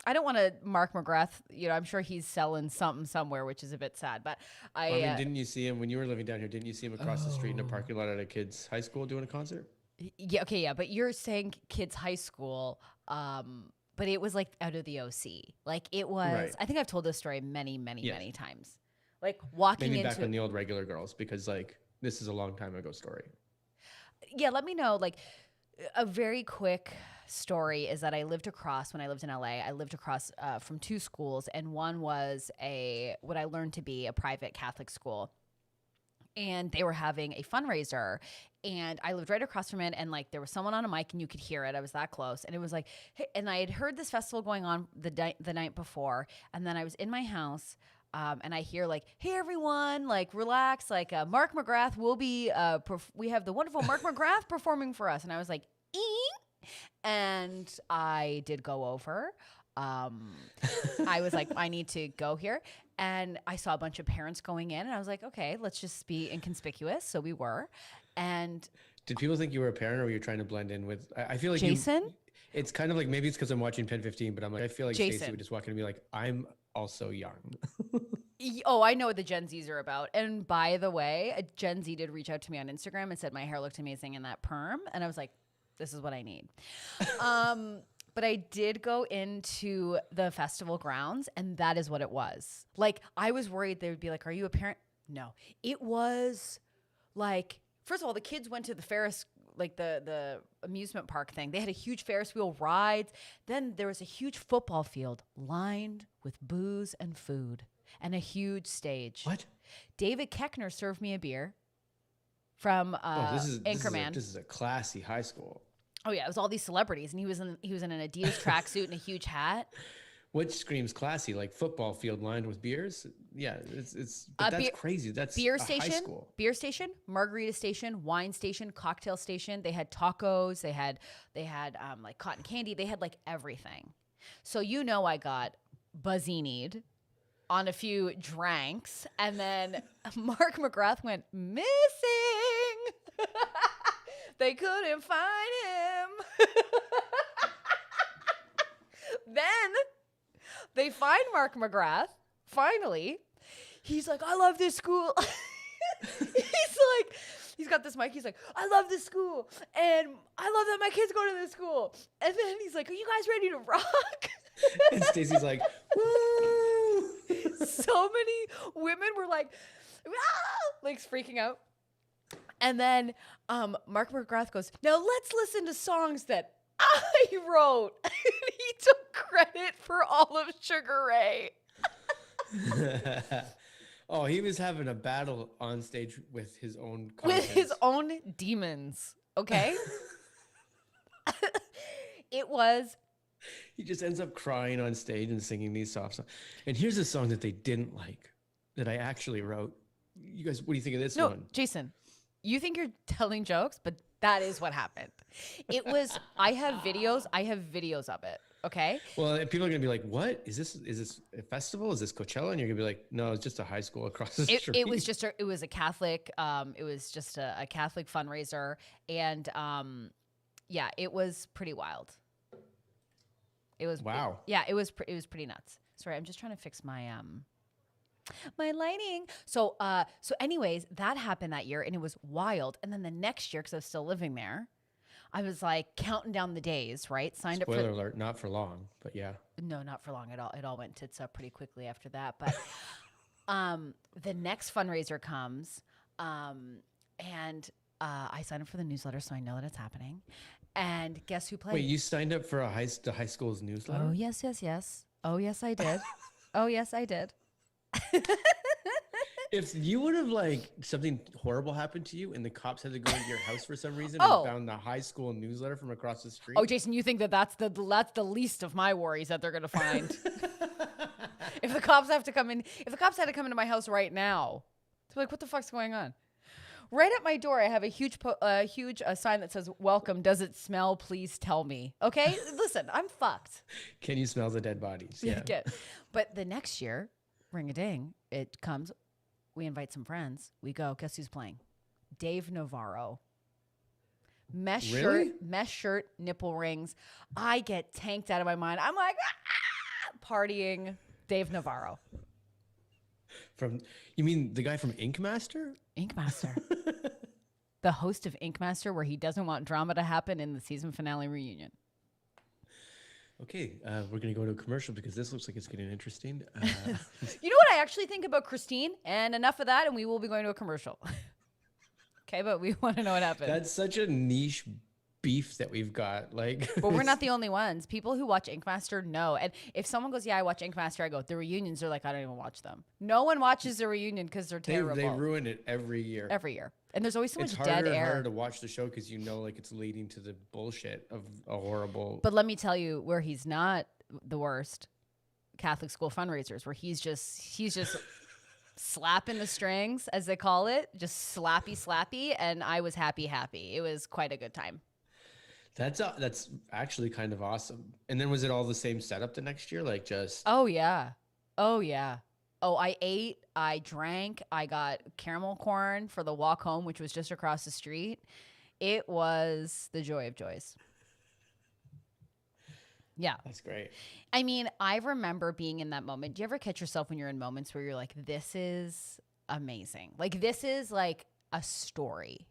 I don't want to Mark McGrath, I'm sure he's selling something somewhere, which is a bit sad, but I mean, didn't you see him when you were living down here? Didn't you see him across the street in a parking lot at a kid's high school doing a concert? Yeah. Okay. Yeah. But you're saying kids high school, but it was like out of the OC. Like it was, right. I think I've told this story many times. Like walking maybe back on the old Regular Girls, because like, this is a long time ago story. Yeah, let me know. Like, a very quick story is that I lived across, when I lived in LA, I lived across from two schools, and one was what I learned to be a private Catholic school. And they were having a fundraiser, and I lived right across from it. And like, there was someone on a mic and you could hear it. I was that close. And it was like, hey, and I had heard this festival going on the night before. And then I was in my house, and I hear like, hey everyone, like relax. Like Mark McGrath will be, we have the wonderful Mark McGrath performing for us. And I was like, and I did go over. I was like, I need to go here. And I saw a bunch of parents going in, and I was like, okay, let's just be inconspicuous. So we were. And did people think you were a parent, or were you trying to blend in with, I feel like Jason? It's kind of like, maybe it's because I'm watching Pen 15, but I'm like, I feel like Jason Stacey would just walk in and be like, I'm also young. Oh, I know what the Gen Zs are about. And by the way, a Gen Z did reach out to me on Instagram and said my hair looked amazing in that perm. And I was like, this is what I need. But I did go into the festival grounds, and that is what it was. Like, I was worried they would be like, are you a parent? No. It was like, first of all, the kids went to the Ferris, like the amusement park thing. They had a huge Ferris wheel rides. Then there was a huge football field lined with booze and food and a huge stage. What? David Koechner served me a beer from Anchorman. This is a classy high school. Oh yeah, it was all these celebrities, and he was in an Adidas tracksuit and a huge hat. Which screams classy, like football field lined with beers. Yeah, but that's crazy. That's beer a station, high school. Beer station, margarita station, wine station, cocktail station. They had tacos. They had like cotton candy. They had like everything. So I got buzzini'd on a few drinks, and then Mark McGrath went missing. They couldn't find him. Then they find Mark McGrath. Finally, he's like, I love this school. He's got this mic. He's like, I love this school. And I love that my kids go to this school. And then he's like, are you guys ready to rock? And Stacey's like, woo. So many women were like, ah! Like freaking out. And then Mark McGrath goes, now let's listen to songs that I wrote. And he took credit for all of Sugar Ray. Oh, he was having a battle on stage with his own With his own demons, okay? It was... He just ends up crying on stage and singing these soft songs. And here's a song that they didn't like, that I actually wrote. You guys, what do you think of this one? No, Jason, you think you're telling jokes, but that is what happened. It was, I have videos of it, okay? Well, people are going to be like, what? Is this a festival? Is this Coachella? And you're going to be like, no, it's just a high school across the street. It was a Catholic, it was just a Catholic fundraiser. And yeah, it was pretty wild. It was, wow. It was pretty nuts. Sorry, I'm just trying to fix my my lighting. So anyways, that happened that year, and it was wild. And then the next year, because I was still living there, I was like counting down the days, right? Signed up for... Spoiler alert, not for long, but yeah. No, not for long at all. It all went tits up pretty quickly after that. But the next fundraiser comes, and I signed up for the newsletter, so I know that it's happening. And guess who played? Wait, you signed up for the high school's newsletter? Oh, yes. Oh, yes, I did. Oh, yes, I did. If you would have like something horrible happened to you and the cops had to go into your house for some reason Oh. and found the high school newsletter from across the street. Oh, Jason, you think that's the least of my worries that they're going to find. If the cops had to come into my house right now, it's like, what the fuck's going on? Right at my door, I have a huge sign that says, welcome, does it smell? Please tell me. Okay? Listen, I'm fucked. Can you smell the dead bodies? Yeah. But the next year, ring-a-ding, it comes, we invite some friends, we go, guess who's playing? Dave Navarro. Mesh shirt, nipple rings. I get tanked out of my mind. I'm like, partying. Dave Navarro. You mean the guy from Ink Master? Ink Master. The host of Ink Master, where he doesn't want drama to happen in the season finale reunion. Okay, we're going to go to a commercial because this looks like it's getting interesting. You know what I actually think about Christine? And enough of that, and we will be going to a commercial. Okay, but we want to know what happened. That's such a niche beef that we've got. Like, but we're not the only ones. People who watch Ink Master know. And if someone goes, yeah, I watch Ink Master, I go, the reunions are like, I don't even watch them. No one watches the reunion because they're terrible. They ruin it every year. Every year. And there's always so much harder dead and air. harder to watch the show because you know, like, it's leading to the bullshit of a horrible. But let me tell you where he's not the worst. Catholic School Fundraisers, where he's just slapping the strings, as they call it, just slappy, and I was happy. It was quite a good time. That's actually kind of awesome. And then was it all the same setup the next year? Like just. Oh yeah. Oh, I ate, I drank, I got caramel corn for the walk home, which was just across the street. It was the joy of joys. Yeah. That's great. I mean, I remember being in that moment. Do you ever catch yourself when you're in moments where you're like, this is amazing? Like, this is like a story.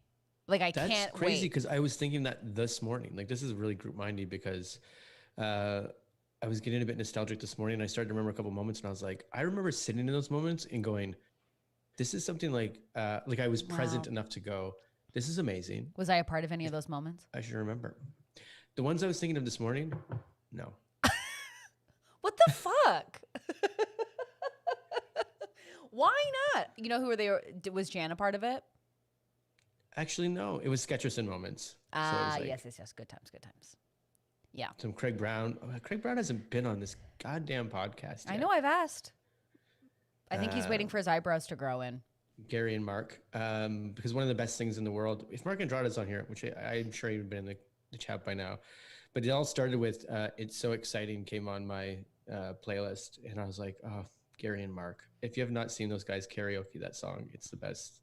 Like, I can't wait. That's crazy because I was thinking that this morning. Like, this is really group mindy because I was getting a bit nostalgic this morning and I started to remember a couple moments and I was like, I remember sitting in those moments and going, this is something like I was present enough to go, this is amazing. Was I a part of any of those moments? I should remember. The ones I was thinking of this morning, no. What the fuck? Why not? You know who were they? Was Jan a part of it? Actually, no. It was Sketcherson moments. Yes. Good times. Yeah. Some Craig Brown. Craig Brown hasn't been on this goddamn podcast yet. I know, I've asked. I think he's waiting for his eyebrows to grow in. Gary and Mark. Because one of the best things in the world, if Mark Andrade's on here, which I'm sure he'd been in the chat by now, but it all started with It's So Exciting came on my playlist. And I was like, oh, Gary and Mark. If you have not seen those guys karaoke that song, it's the best.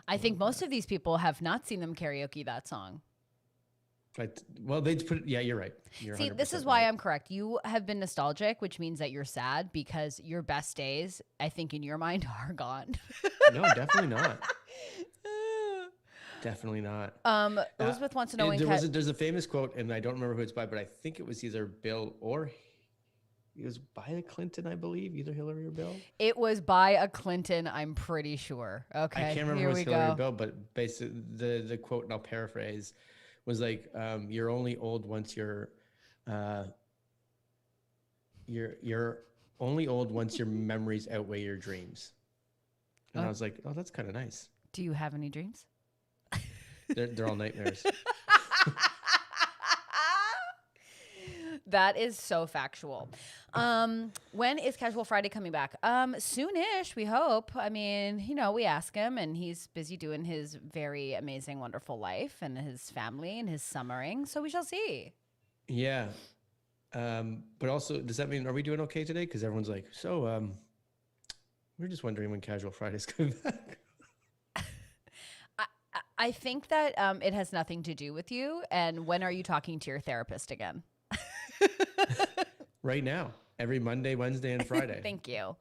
I think most of these people have not seen them karaoke that song. Well, they put it, yeah, you're right. See, this is why I'm correct. You have been nostalgic, which means that you're sad because your best days, I think in your mind, are gone. No, definitely not. Definitely not. Elizabeth wants to know there's a famous quote, and I don't remember who it's by, but I think it was either Bill or it was by a Clinton, I believe, either Hillary or Bill. It was by a Clinton, I'm pretty sure. Okay, I can't remember if it was Hillary or Bill, but basically the quote, and I'll paraphrase, was like, "You're only old once you're only old once your memories outweigh your dreams." And I was like, "Oh, that's kind of nice." Do you have any dreams? They're all nightmares. That is so factual. When is Casual Friday coming back? Soonish, we hope. I mean, we ask him and he's busy doing his very amazing, wonderful life and his family and his summering. So we shall see. Yeah. But also, does that mean, are we doing okay today? Because everyone's like, we're just wondering when Casual Friday's coming back. I think that it has nothing to do with you. And when are you talking to your therapist again? Right now, every Monday, Wednesday, and Friday. Thank you.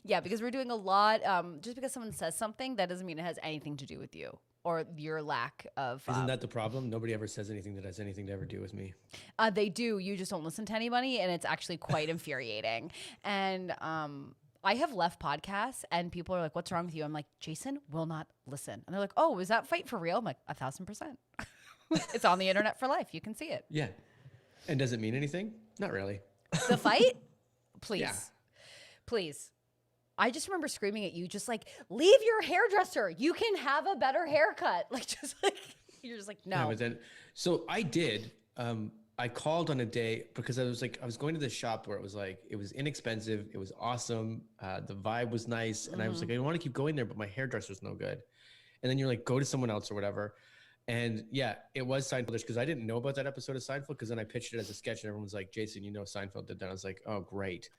Yeah, because we're doing a lot. Just because someone says something, that doesn't mean it has anything to do with you or your lack of. Isn't that the problem? Nobody ever says anything that has anything to ever do with me. They do. You just don't listen to anybody, and it's actually quite infuriating. And I have left podcasts, and people are like, "What's wrong with you?" I'm like, "Jason will not listen," and they're like, "Oh, is that fight for real?" I'm like, 1,000%. It's on the internet for life. You can see it. Yeah. And does it mean anything? Not really. The fight? Please. Yeah. Please. I just remember screaming at you, just like, leave your hairdresser. You can have a better haircut. Like, just like, you're just like, no. Yeah, but then, so I did. I called on a day because I was going to this shop where it was inexpensive. It was awesome. The vibe was nice. And I was like, I want to keep going there, but my hairdresser's no good. And then you're like, go to someone else or whatever. And yeah, it was Seinfeldish because I didn't know about that episode of Seinfeld because then I pitched it as a sketch and everyone's like, Jason, Seinfeld did that. I was like, oh, great.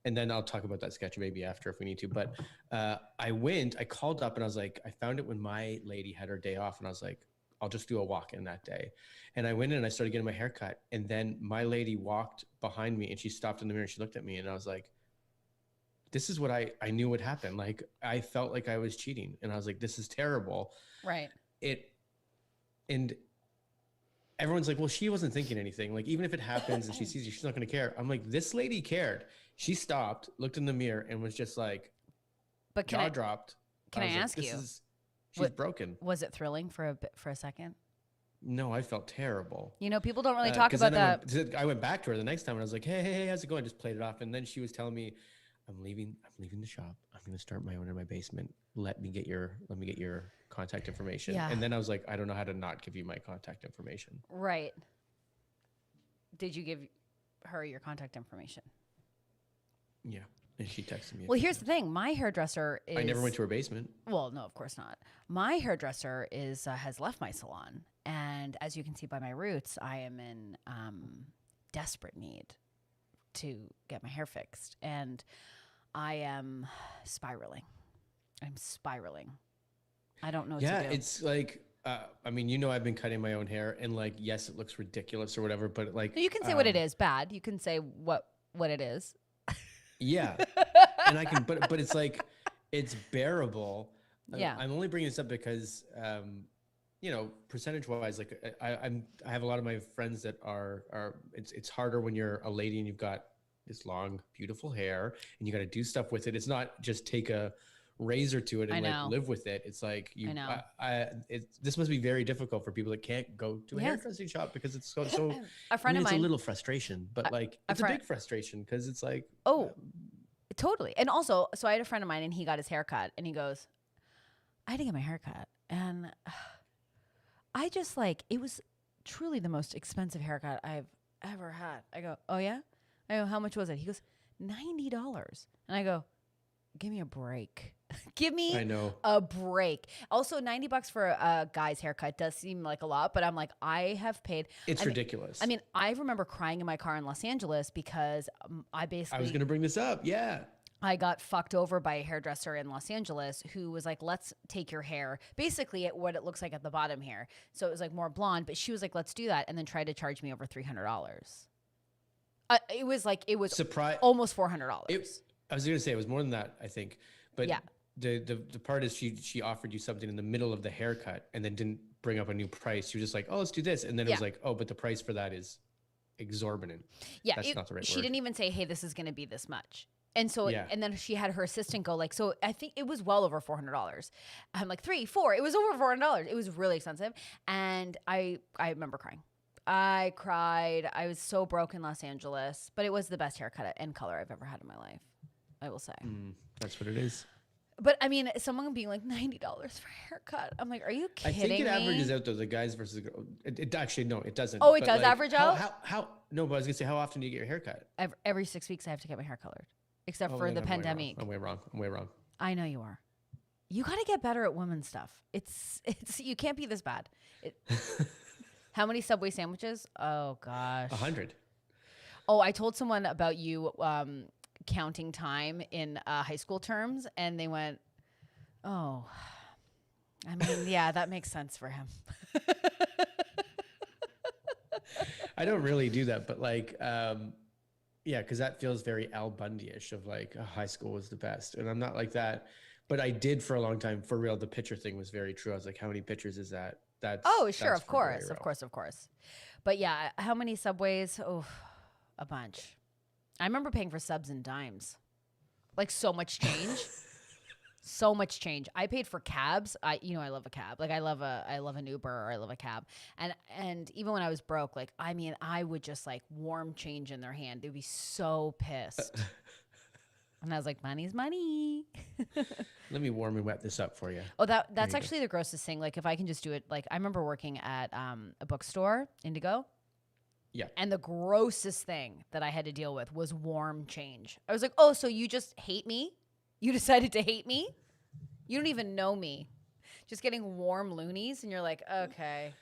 And then I'll talk about that sketch maybe after if we need to. But I called up and I was like, I found it when my lady had her day off and I was like, I'll just do a walk-in that day. And I went in and I started getting my hair cut. And then my lady walked behind me and she stopped in the mirror and she looked at me and I was like, this is what I knew would happen. Like, I felt like I was cheating and I was like, this is terrible. Right. And everyone's like, well, she wasn't thinking anything. Like, even if it happens and she sees you, she's not going to care. I'm like, this lady cared. She stopped, looked in the mirror, and was just like, but jaw dropped. Can I ask you? She's broken. Was it thrilling for a second? no, I felt terrible. You know, people don't really talk about that. I went back to her the next time and I was like, hey, how's it going? Just played it off. And then she was telling me, I'm leaving the shop. I'm going to start my own in my basement. Let me get your contact information. Yeah. And then I was like, I don't know how to not give you my contact information. Right. Did you give her your contact information? Yeah. And she texted me. Well, here's the thing. My hairdresser is... I never went to her basement. Well, no, of course not. My hairdresser has left my salon. And as you can see by my roots, I am in desperate need to get my hair fixed. And I am spiraling. I'm spiraling. I don't know what to do. Yeah, it's like... I mean, you know, I've been cutting my own hair and like, yes, it looks ridiculous or whatever, but like... You can say what it is bad. You can say what it is. Yeah. And I can, but it's like, it's bearable. Yeah. I'm only bringing this up because, you know, percentage wise, like I have a lot of my friends that are it's harder when you're a lady and you've got this long, beautiful hair and you got to do stuff with it. It's not just take a razor to it and like live with it. It's like this must be very difficult for people that can't go to a hairdressing shop because it's so a friend of mine, it's a little frustration, but like it's a big frustration because it's like totally. And also, so I had a friend of mine and he got his hair cut and he goes, I had to get my hair cut and I just like, it was truly the most expensive haircut I've ever had. I go, oh yeah? I go, how much was it? He goes, $90. And I go, give me a break. Give me a break. Also, $90 for a guy's haircut does seem like a lot, but I'm like, I have paid. It's ridiculous. I mean, I remember crying in my car in Los Angeles because I was going to bring this up. Yeah. I got fucked over by a hairdresser in Los Angeles who was like, let's take your hair basically at what it looks like at the bottom here. So it was like more blonde, but she was like, let's do that. And then tried to charge me over $300. It was almost $400. I was going to say it was more than that, I think. But yeah. The part is she offered you something in the middle of the haircut and then didn't bring up a new price. She was just like, oh, let's do this. And then it was like, oh, but the price for that is exorbitant. Yeah. That's not the right word. She didn't even say, hey, this is going to be this much. And so, and then she had her assistant go like, so I think it was well over $400. I'm like, 3, 4, it was over $400. It was really expensive. And I remember crying. I cried. I was so broke in Los Angeles, but it was the best haircut and color I've ever had in my life. I will say. That's what it is. But I mean, someone being like $90 for a haircut. I'm like, are you kidding me? I think it averages out though, the guys versus the girls. It actually, no, it doesn't. Oh, it does average out? No, but I was going to say, how often do you get your hair cut? Every 6 weeks I have to get my hair colored. Except for the pandemic. I'm way wrong. I know you are. You got to get better at women's stuff. It's you can't be this bad. How many Subway sandwiches? Oh gosh. 100. Oh, I told someone about you counting time in high school terms, and they went, "Oh, I mean, yeah, that makes sense for him." I don't really do that, but like, yeah, because that feels very Al Bundy-ish of like, oh, high school was the best, and I'm not like that. But I did for a long time. For real, the pitcher thing was very true. I was like, how many pitchers is that? That's sure, of course. But yeah, how many Subways? Oh, a bunch. I remember paying for subs and dimes, like so much change, so much change. I paid for cabs. I love a cab. Like I love an Uber or I love a cab. And even when I was broke, like I mean, I would just like warm change in their hand. They'd be so pissed. And I was like, money's money. Let me warm and wet this up for you. Oh, that's actually the grossest thing. Like if I can just do it, like I remember working at a bookstore, Indigo. Yeah. And the grossest thing that I had to deal with was warm change. I was like, oh, so you just hate me? You decided to hate me? You don't even know me. Just getting warm loonies. And you're like, okay.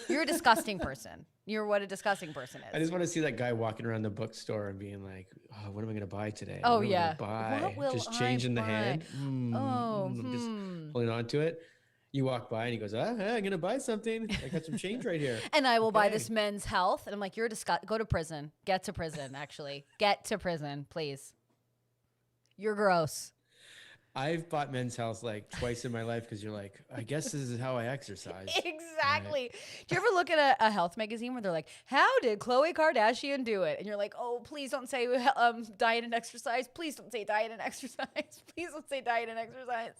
You're a disgusting person. You're what a disgusting person is. I just want to see that guy walking around the bookstore and being like, oh, what am I going to buy today? Oh, what yeah. What will just changing the hand. Just holding on to it. You walk by and he goes, I'm going to buy something. I got some change right here. And I will buy this Men's Health. And I'm like, you're go to prison. Get to prison, actually. Get to prison, please. You're gross. I've bought Men's Health like twice in my life because you're like, I guess this is how I exercise. Exactly. Right. Do you ever look at a health magazine where they're like, how did Khloe Kardashian do it? And you're like, oh, please don't say diet and exercise. Please don't say diet and exercise. Please don't say diet and exercise.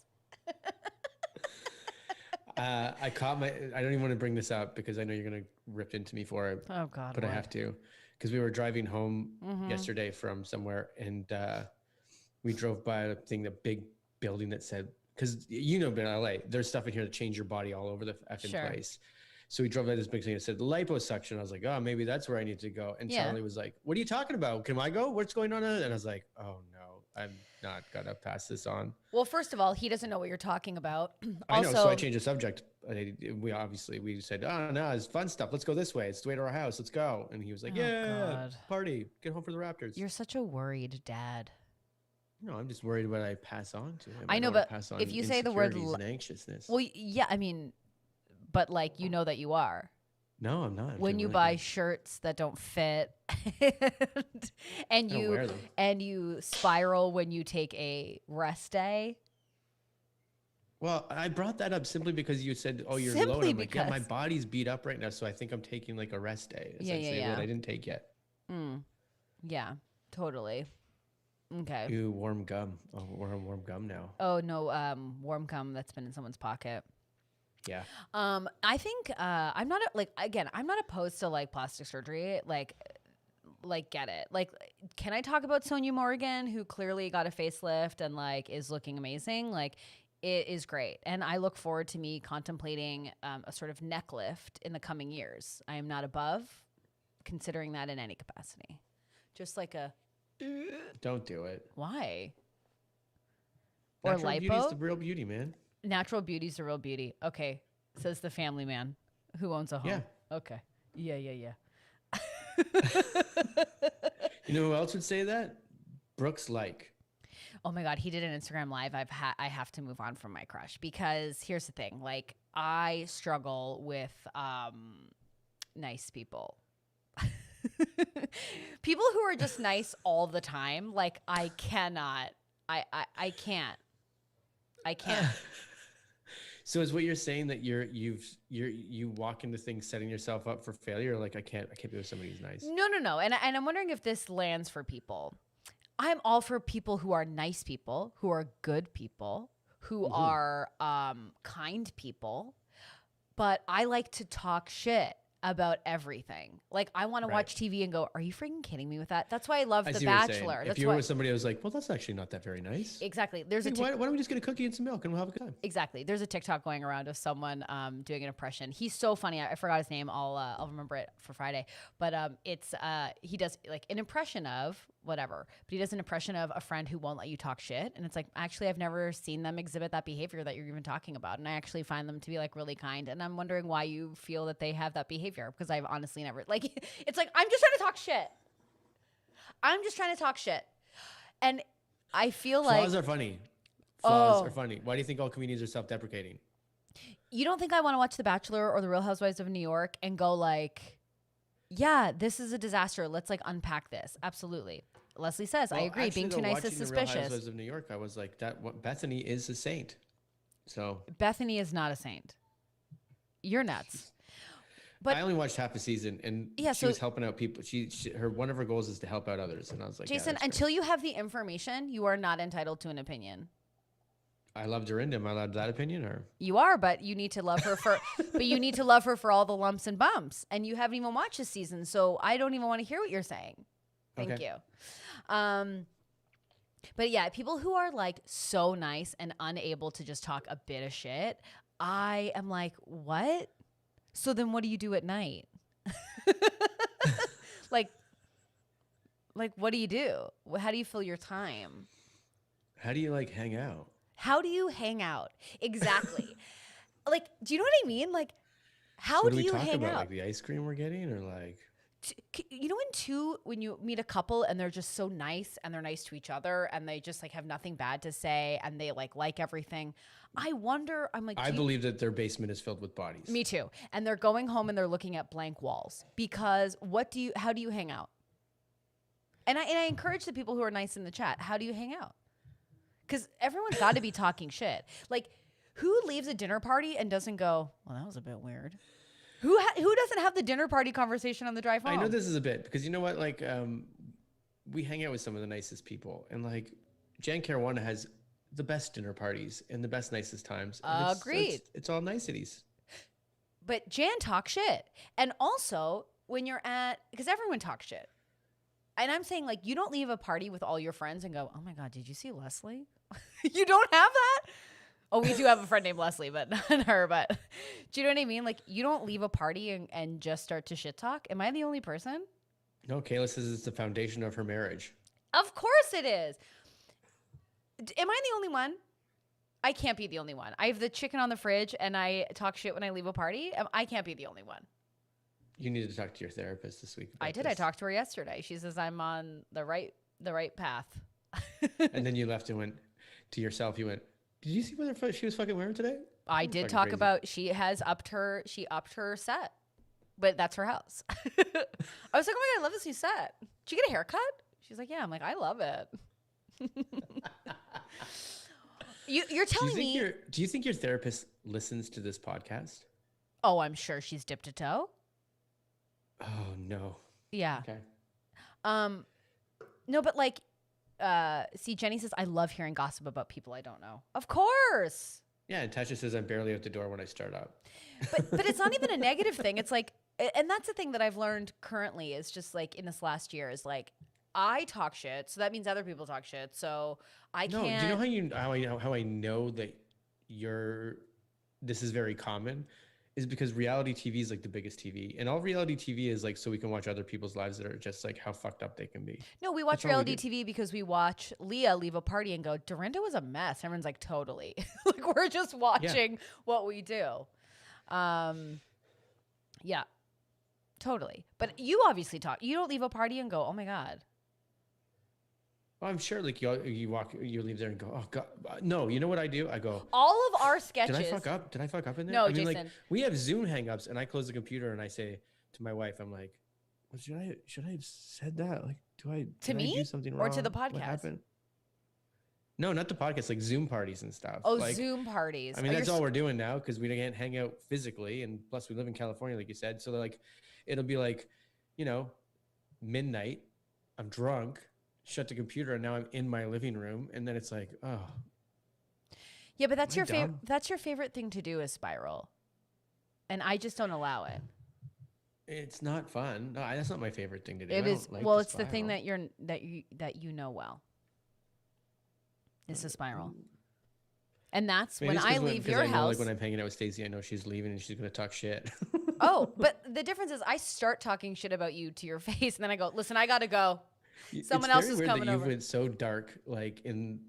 I caught my. I don't even want to bring this up because I know you're gonna rip into me for it. Oh God. But I have to, because we were driving home yesterday from somewhere, and we drove by a big building that said, because in LA, there's stuff in here to change your body all over the effing place. So we drove by this big thing that said liposuction. I was like, oh, maybe that's where I need to go. And Charlie was like, what are you talking about? Can I go? What's going on? And I was like, oh no, I'm not gonna pass this on. Well, first of all, he doesn't know what you're talking about. I know, so I changed the subject. We said, oh no, it's fun stuff. Let's go this way. It's the way to our house. Let's go. And he was like, God. Party. Get home for the Raptors. You're such a worried dad. No, I'm just worried what I pass on to him. I know, but if you say the word and anxiousness. Well, yeah, I mean, but like, that you are. No, I'm not. When you buy shirts that don't fit and you spiral when you take a rest day. Well, I brought that up simply because you said, oh, you're low. And I'm like, yeah, my body's beat up right now. So I think I'm taking like a rest day. Yeah. What I didn't take yet. Yeah, totally. Okay. You warm gum. Oh, we're on warm gum now. Oh, no, warm gum that's been in someone's pocket. Yeah. I think I'm not I'm not opposed to like plastic surgery. Like get it. Like, can I talk about Sonia Morgan, who clearly got a facelift and like is looking amazing? Like, it is great, and I look forward to me contemplating a sort of neck lift in the coming years. I am not above considering that in any capacity. Just like a. Don't do it. Why? Natural or lipo. Beauty's the real beauty, man. Natural beauty's the real beauty. Okay, says the family man who owns a home. Yeah. Okay. Yeah. You know who else would say that? Brooks Like. Oh my God, he did an Instagram live. I have to move on from my crush because here's the thing. Like, I struggle with nice people. People who are just nice all the time. Like, I cannot. I can't. So is what you're saying that you walk into things setting yourself up for failure? Like, I can't be with somebody who's nice. No. And I'm wondering if this lands for people. I'm all for people who are nice people, who are good people, who are kind people. But I like to talk shit about everything. Like, I want to watch TV and go, are you freaking kidding me with that? That's why I love The Bachelor. If you were with somebody who was like, well, that's actually not that very nice. Exactly. There's why don't we just get a cookie and some milk and we'll have a good time? Exactly. There's a TikTok going around of someone doing an impression. He's so funny. I forgot his name. I'll remember it for Friday. But it's he does like an impression of whatever. But he does an impression of a friend who won't let you talk shit. And it's like, actually, I've never seen them exhibit that behavior that you're even talking about. And I actually find them to be like really kind. And I'm wondering why you feel that they have that behavior, because I've honestly never, like, it's like, I'm just trying to talk shit. And I feel like flaws are funny. Flaws are funny. Why do you think all comedians are self-deprecating? You don't think I want to watch The Bachelor or The Real Housewives of New York and go like, yeah, this is a disaster. Let's like unpack this. Absolutely. Leslie says, I agree. Being too nice is suspicious. The Real Housewives of New York, I was like, Bethany is a saint. So Bethany is not a saint. You're nuts. But I only watched half a season, and she was helping out people. One of her goals is to help out others, and I was like, Jason, until you have the information, you are not entitled to an opinion. I love Dorinda. Am I allowed that opinion, or you are? But you need to love her for. But you need to love her for all the lumps and bumps, and you haven't even watched this season, so I don't even want to hear what you're saying. Thank you. But yeah, people who are like so nice and unable to just talk a bit of shit, I am like, what? So then what do you do at night? like, what do you do? How do you fill your time? How do you like hang out? How do you hang out? Exactly. Like, do you know what I mean? Like, how do you hang out? What do we talk about? Like the ice cream we're getting, or like? You know, when you meet a couple and they're just so nice and they're nice to each other and they just like have nothing bad to say and they like everything. I wonder, I'm like, I believe that their basement is filled with bodies. Me too. And they're going home and they're looking at blank walls because how do you hang out? And I encourage the people who are nice in the chat. How do you hang out? Because everyone's got to be talking shit. Like, who leaves a dinner party and doesn't go, well, that was a bit weird? Who doesn't have the dinner party conversation on the drive home? I know this is a bit because you know what? Like, we hang out with some of the nicest people, and like Jan Caruana has the best dinner parties and the best, nicest times. And Agreed. It's all niceties. But Jan talks shit. And also, when you're because everyone talks shit. And I'm saying, like, you don't leave a party with all your friends and go, oh my God, did you see Leslie? You don't have that? Oh, we do have a friend named Leslie, but not her. But do you know what I mean? Like, you don't leave a party and just start to shit talk. Am I the only person? No, Kayla says it's the foundation of her marriage. Of course it is. Am I the only one? I can't be the only one. I have the chicken on the fridge and I talk shit when I leave a party. I can't be the only one. You need to talk to your therapist this week. I did. This. I talked to her yesterday. She says I'm on the right path. And then you left and went to yourself. You went, did you see what she was fucking wearing today? I did talk about she upped her set. But that's her house. I was like, oh my God, I love this new set. Did you get a haircut? She's like, yeah. I'm like, I love it. You're telling me. Do you think your therapist listens to this podcast? Oh, I'm sure she's dipped a toe. Oh no. Yeah. Okay. No, but like, see, Jenny says, I love hearing gossip about people I don't know. Of course. Yeah, and Tasha says I'm barely out the door when I start up. But it's not even a negative thing. It's like, and that's the thing that I've learned currently is just like in this last year is like, I talk shit, so that means other people talk shit. So I can't. No, do you know how I know that this is very common? Is because reality TV is like the biggest TV, and all reality TV is like so we can watch other people's lives that are just like how fucked up they can be. No, we watch reality TV because we watch Leah leave a party and go, Dorinda was a mess. Everyone's like, totally. Like we're just watching what we do. Yeah, totally. But you obviously talk. You don't leave a party and go, oh my God. Well, I'm sure like you leave there and go, oh God. No, you know what I do? I go, all of our sketches. Did I fuck up? Did I fuck up in there? No, I mean, Jason. like we have Zoom hangups and I close the computer and I say to my wife, I'm like, well, should I have said that? Like, did I do something wrong? Or to the podcast? What happened? No, not the podcast, like Zoom parties and stuff. Oh, like, Zoom parties. I mean, that's all we're doing now because we can't hang out physically. And plus we live in California, like you said. So like, it'll be like, midnight, I'm drunk, shut the computer, and now I'm in my living room. And then it's like, oh. Yeah, but that's your favorite thing to do is spiral. And I just don't allow it. It's not fun. No, that's not my favorite thing to do. It is. Well, it's the thing that you know well. It's a spiral. And that's when I leave your house. Like when I'm hanging out with Stacey, I know she's leaving and she's going to talk shit. Oh, but the difference is I start talking shit about you to your face and then I go, listen, I got to go. Someone else is coming over. You went so dark, like in.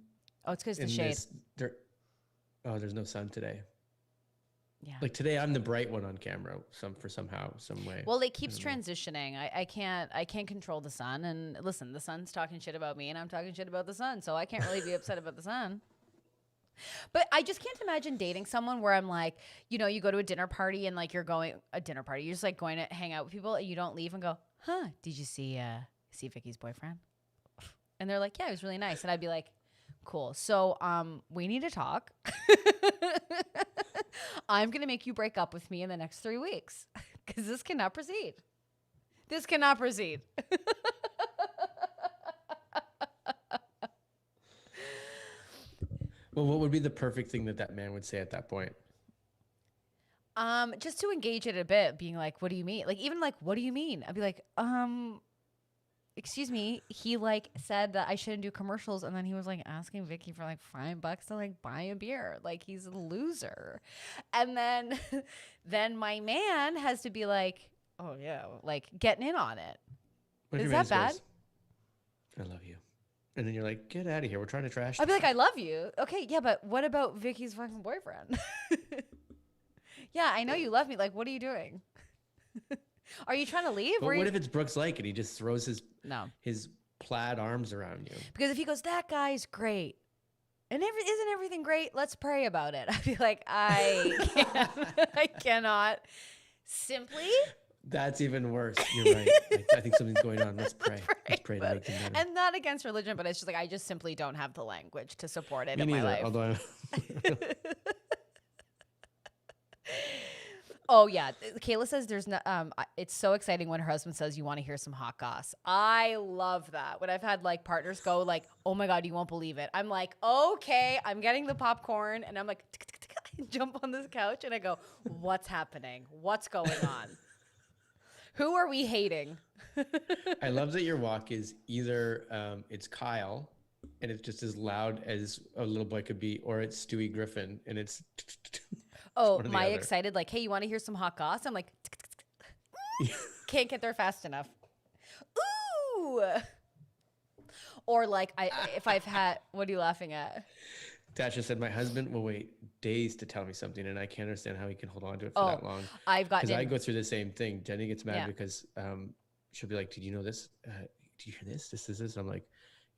Oh, it's because the shade. There's no sun today. Yeah. Like today, I'm the bright one on camera. Some way. Well, it keeps transitioning. I can't control the sun. And listen, the sun's talking shit about me, and I'm talking shit about the sun. So I can't really be upset about the sun. But I just can't imagine dating someone where I'm like, you go to a dinner party and like you're just like going to hang out with people and you don't leave and go, huh? Did you see Vicky's boyfriend? And they're like, yeah, he was really nice. And I'd be like, cool. So we need to talk. I'm going to make you break up with me in the next 3 weeks because this cannot proceed. This cannot proceed. Well, what would be the perfect thing that man would say at that point? Just to engage it a bit, being like, what do you mean? Like, even like, what do you mean? I'd be like, excuse me, he like said that I shouldn't do commercials, and then he was like asking Vicky for like $5 to like buy a beer. Like he's a loser. And then my man has to be like, oh yeah, like getting in on it. Is that bad? I love you. And then you're like, get out of here. We're trying to trash. I'd be like, I love you. Okay, yeah, but what about Vicky's fucking boyfriend? Yeah, I know you love me. Like, what are you doing? Are you trying to leave? But what if it's Brooks Lake and he just throws his plaid arms around you? Because if he goes, that guy's great. And isn't everything great? Let's pray about it. I'd be like, I cannot. Simply. That's even worse. You're right. I think something's going on. Let's pray. Let's pray to make them better. And not against religion, but it's just like I just simply don't have the language to support it Me in neither, my life. Although Oh yeah, Kayla says there's no. It's so exciting when her husband says you want to hear some hot goss. I love that. When I've had like partners go like, "Oh my god, you won't believe it." I'm like, "Okay, I'm getting the popcorn," and I'm like, jump on this couch, and I go, "What's happening? What's going on? Who are we hating?" I love that your walk is either it's Kyle, and it's just as loud as a little boy could be, or it's Stewie Griffin, and it's. Oh, my excited, like, hey, you want to hear some hot goss? I'm like, can't get there fast enough. Ooh. Or like, if I've had, what are you laughing at? Tasha said, my husband will wait days to tell me something, and I can't understand how he can hold on to it for that long. Because I go through the same thing. Jenny gets mad because she'll be like, did you know this? Did you hear this? This. I'm like,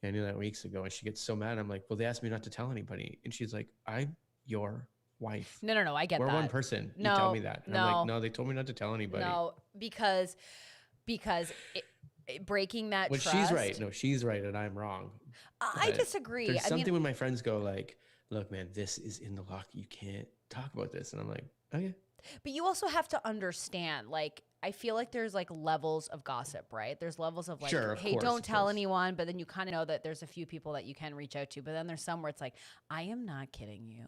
yeah, I knew that weeks ago. And she gets so mad. I'm like, well, they asked me not to tell anybody. And she's like, I'm your wife. No, I get that. We're one person. You tell me that. And I'm like, no, they told me not to tell anybody. No, because breaking that trust. She's right. No, she's right and I'm wrong. I disagree. There's something when my friends go like, look, man, this is in the lock. You can't talk about this. And I'm like, okay. But you also have to understand, like, I feel like there's like levels of gossip, right? There's levels of like, sure, hey, don't tell anyone. But then you kind of know that there's a few people that you can reach out to. But then there's some where it's like, I am not kidding you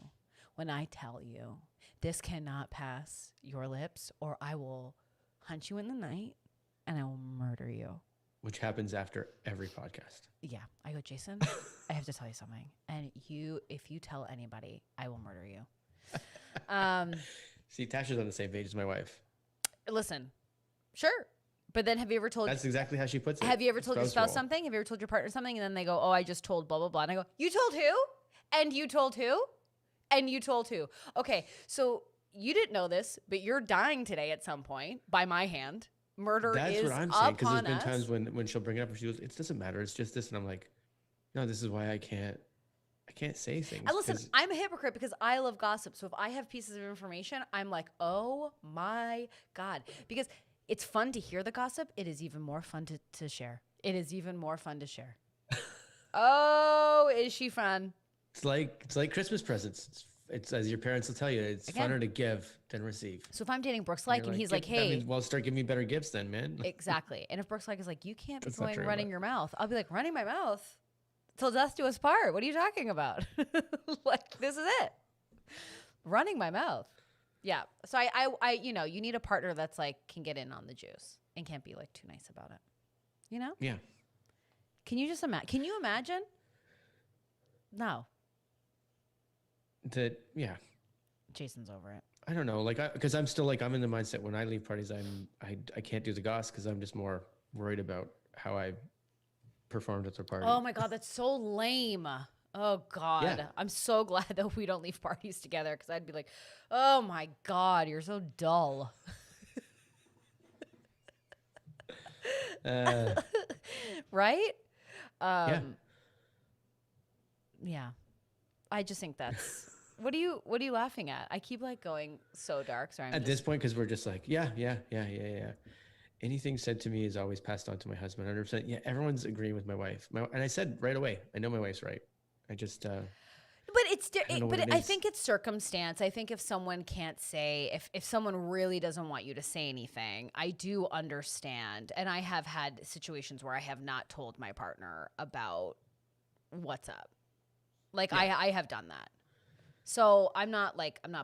when I tell you this cannot pass your lips or I will hunt you in the night and I will murder you. Which happens after every podcast. Yeah. I go, Jason, I have to tell you something. And if you tell anybody, I will murder you. See, Tasha's on the same page as my wife. Listen, sure. But then have you ever told... That's exactly how she puts it. Have you ever told your spouse something? Have you ever told your partner something? And then they go, oh, I just told blah, blah, blah. And I go, you told who? And you told who? And you told who? Okay, so you didn't know this, but you're dying today at some point by my hand. Murder That's is what I'm saying. Because there's been us. times when she'll bring it up and she goes, it doesn't matter. It's just this. And I'm like, no, this is why I can't say things. And listen, I'm a hypocrite because I love gossip. So if I have pieces of information, I'm like, oh my God. Because it's fun to hear the gossip. It is even more fun to share. It is even more fun to share. Oh, is she fun? It's like Christmas presents. It's as your parents will tell you, it's funner to give than receive. So if I'm dating Brooks and he's like, hey. That means, well, start giving me better gifts then, man. Exactly. And if Brooks is like, you can't be going running your mouth. I'll be like, running my mouth? Till death do us part. What are you talking about? Like, this is it. Running my mouth. Yeah. So I you need a partner that's like, can get in on the juice and can't be like too nice about it. You know? Yeah. Can you just imagine? Can you imagine? No. Yeah. Jason's over it. I don't know. Like, because I'm still like, I'm in the mindset when I leave parties, I can't do the goss because I'm just more worried about how I performed at their party. Oh my God, that's so lame. Oh God. Yeah. I'm so glad that we don't leave parties together because I'd be like, oh my God, you're so dull. Right? Yeah. I just think that's what are you laughing at? I keep like going so dark. Sorry. At this point, because we're just like, yeah. Anything said to me is always passed on to my husband. 100%. Yeah, everyone's agreeing with my wife. And I said right away, I know my wife's right. I just. But I think it's circumstance. I think if someone can't say, if someone really doesn't want you to say anything, I do understand. And I have had situations where I have not told my partner about what's up. Like I have done that. So I'm not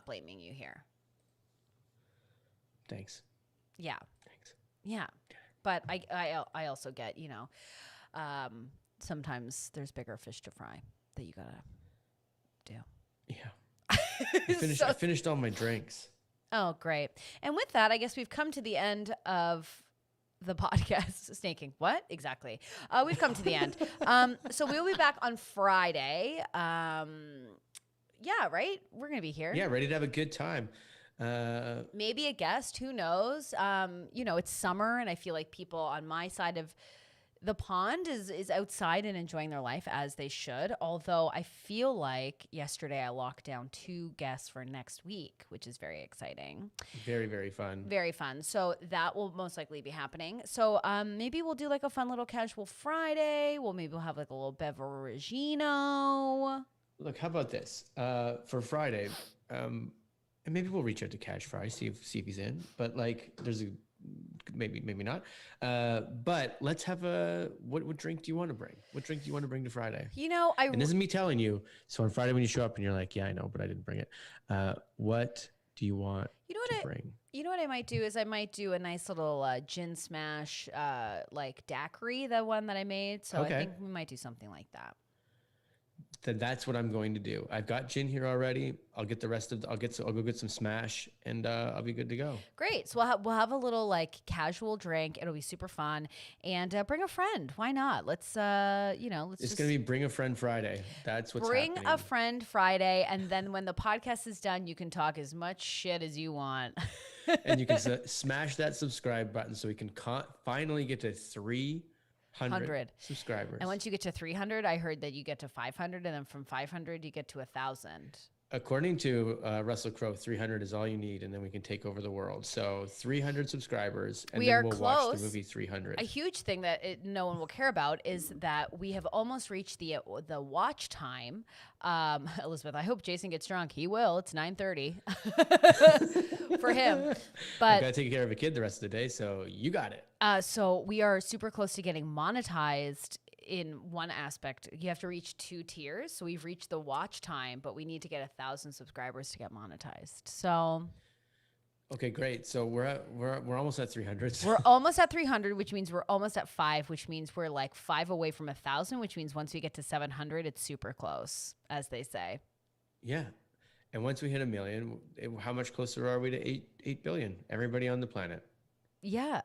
blaming you here. Thanks. Yeah. Thanks. Yeah. But I also get, sometimes there's bigger fish to fry that you gotta do. Yeah. I finished all my drinks. Oh, great. And with that, I guess we've come to the end of the podcast. Snaking. What? Exactly. We've come to the end. So we'll be back on Friday. Yeah, right? We're going to be here. Yeah, ready to have a good time. Maybe a guest. Who knows? It's summer, and I feel like people on my side of the pond is outside and enjoying their life as they should. Although I feel like yesterday I locked down 2 guests for next week, which is very exciting. Very, very fun. Very fun. So that will most likely be happening. So maybe we'll do like a fun little casual Friday. Maybe we'll have like a little beveragino. Look, how about this? For Friday, and And maybe we'll reach out to Cash Fry, see if he's in. But like, there's a maybe not. But let's have what drink do you want to bring? What drink do you want to bring to Friday? And this is me telling you. So on Friday when you show up and you're like, yeah, I know, but I didn't bring it. What do you want to bring? You know what I might do is I might do a nice little gin smash, like daiquiri, the one that I made. So I think we might do something like that. Then that's what I'm going to do. I've got gin here already. I'll get the rest of. I'll go get some smash, and I'll be good to go. Great. So we'll have a little like casual drink. It'll be super fun, and bring a friend. Why not? Let's It's gonna be Bring a Friend Friday. That's what's happening. Bring a friend Friday, and then when the podcast is done, you can talk as much shit as you want. And you can smash that subscribe button so we can finally get to 300 subscribers. And once you get to 300, I heard that you get to 500, and then from 500 you get to 1,000. According to Russell Crowe, 300 is all you need, and then we can take over the world. So 300 subscribers, and then we'll watch the movie 300. A huge thing that no one will care about is that we have almost reached the watch time. Elizabeth, I hope Jason gets drunk. He will. It's 9:30 for him. But I gotta take care of a kid the rest of the day, so you got it. So we are super close to getting monetized. In one aspect, you have to reach 2 tiers. So we've reached the watch time, but we need to get 1,000 subscribers to get monetized. So, okay, great. So we're almost at 300. We're almost at 300, which means we're almost at 5, which means we're like 5 away from 1,000, which means once we get to 700, it's super close, as they say. Yeah, and once we hit 1 million, how much closer are we to 8 billion? Everybody on the planet. Yeah.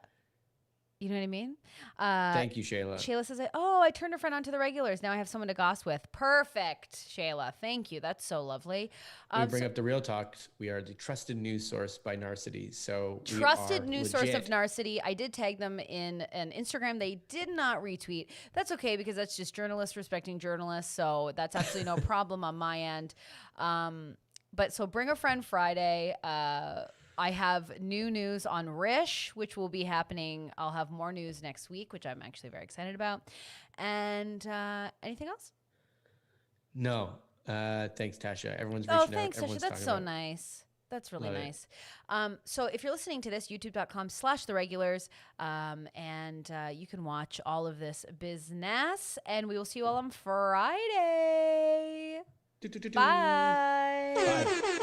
You know what I mean? Thank you, Shayla. Shayla says, I turned a friend onto the regulars. Now I have someone to goss with. Perfect, Shayla. Thank you. That's so lovely. We bring up the real talk. We are the trusted news source by Narcity. So trusted news source of Narcity. I did tag them in an Instagram. They did not retweet. That's okay because that's just journalists respecting journalists. So that's absolutely no problem on my end. But so Bring a Friend Friday. I have new news on Rish, which will be happening. I'll have more news next week, which I'm actually very excited about. And anything else? No. Thanks, Tasha. Everyone's reaching out. Oh, thanks, Tasha. That's so nice. That's really nice. So if you're listening to this, youtube.com/theregulars, and you can watch all of this business. And we will see you all on Friday. Bye. Bye.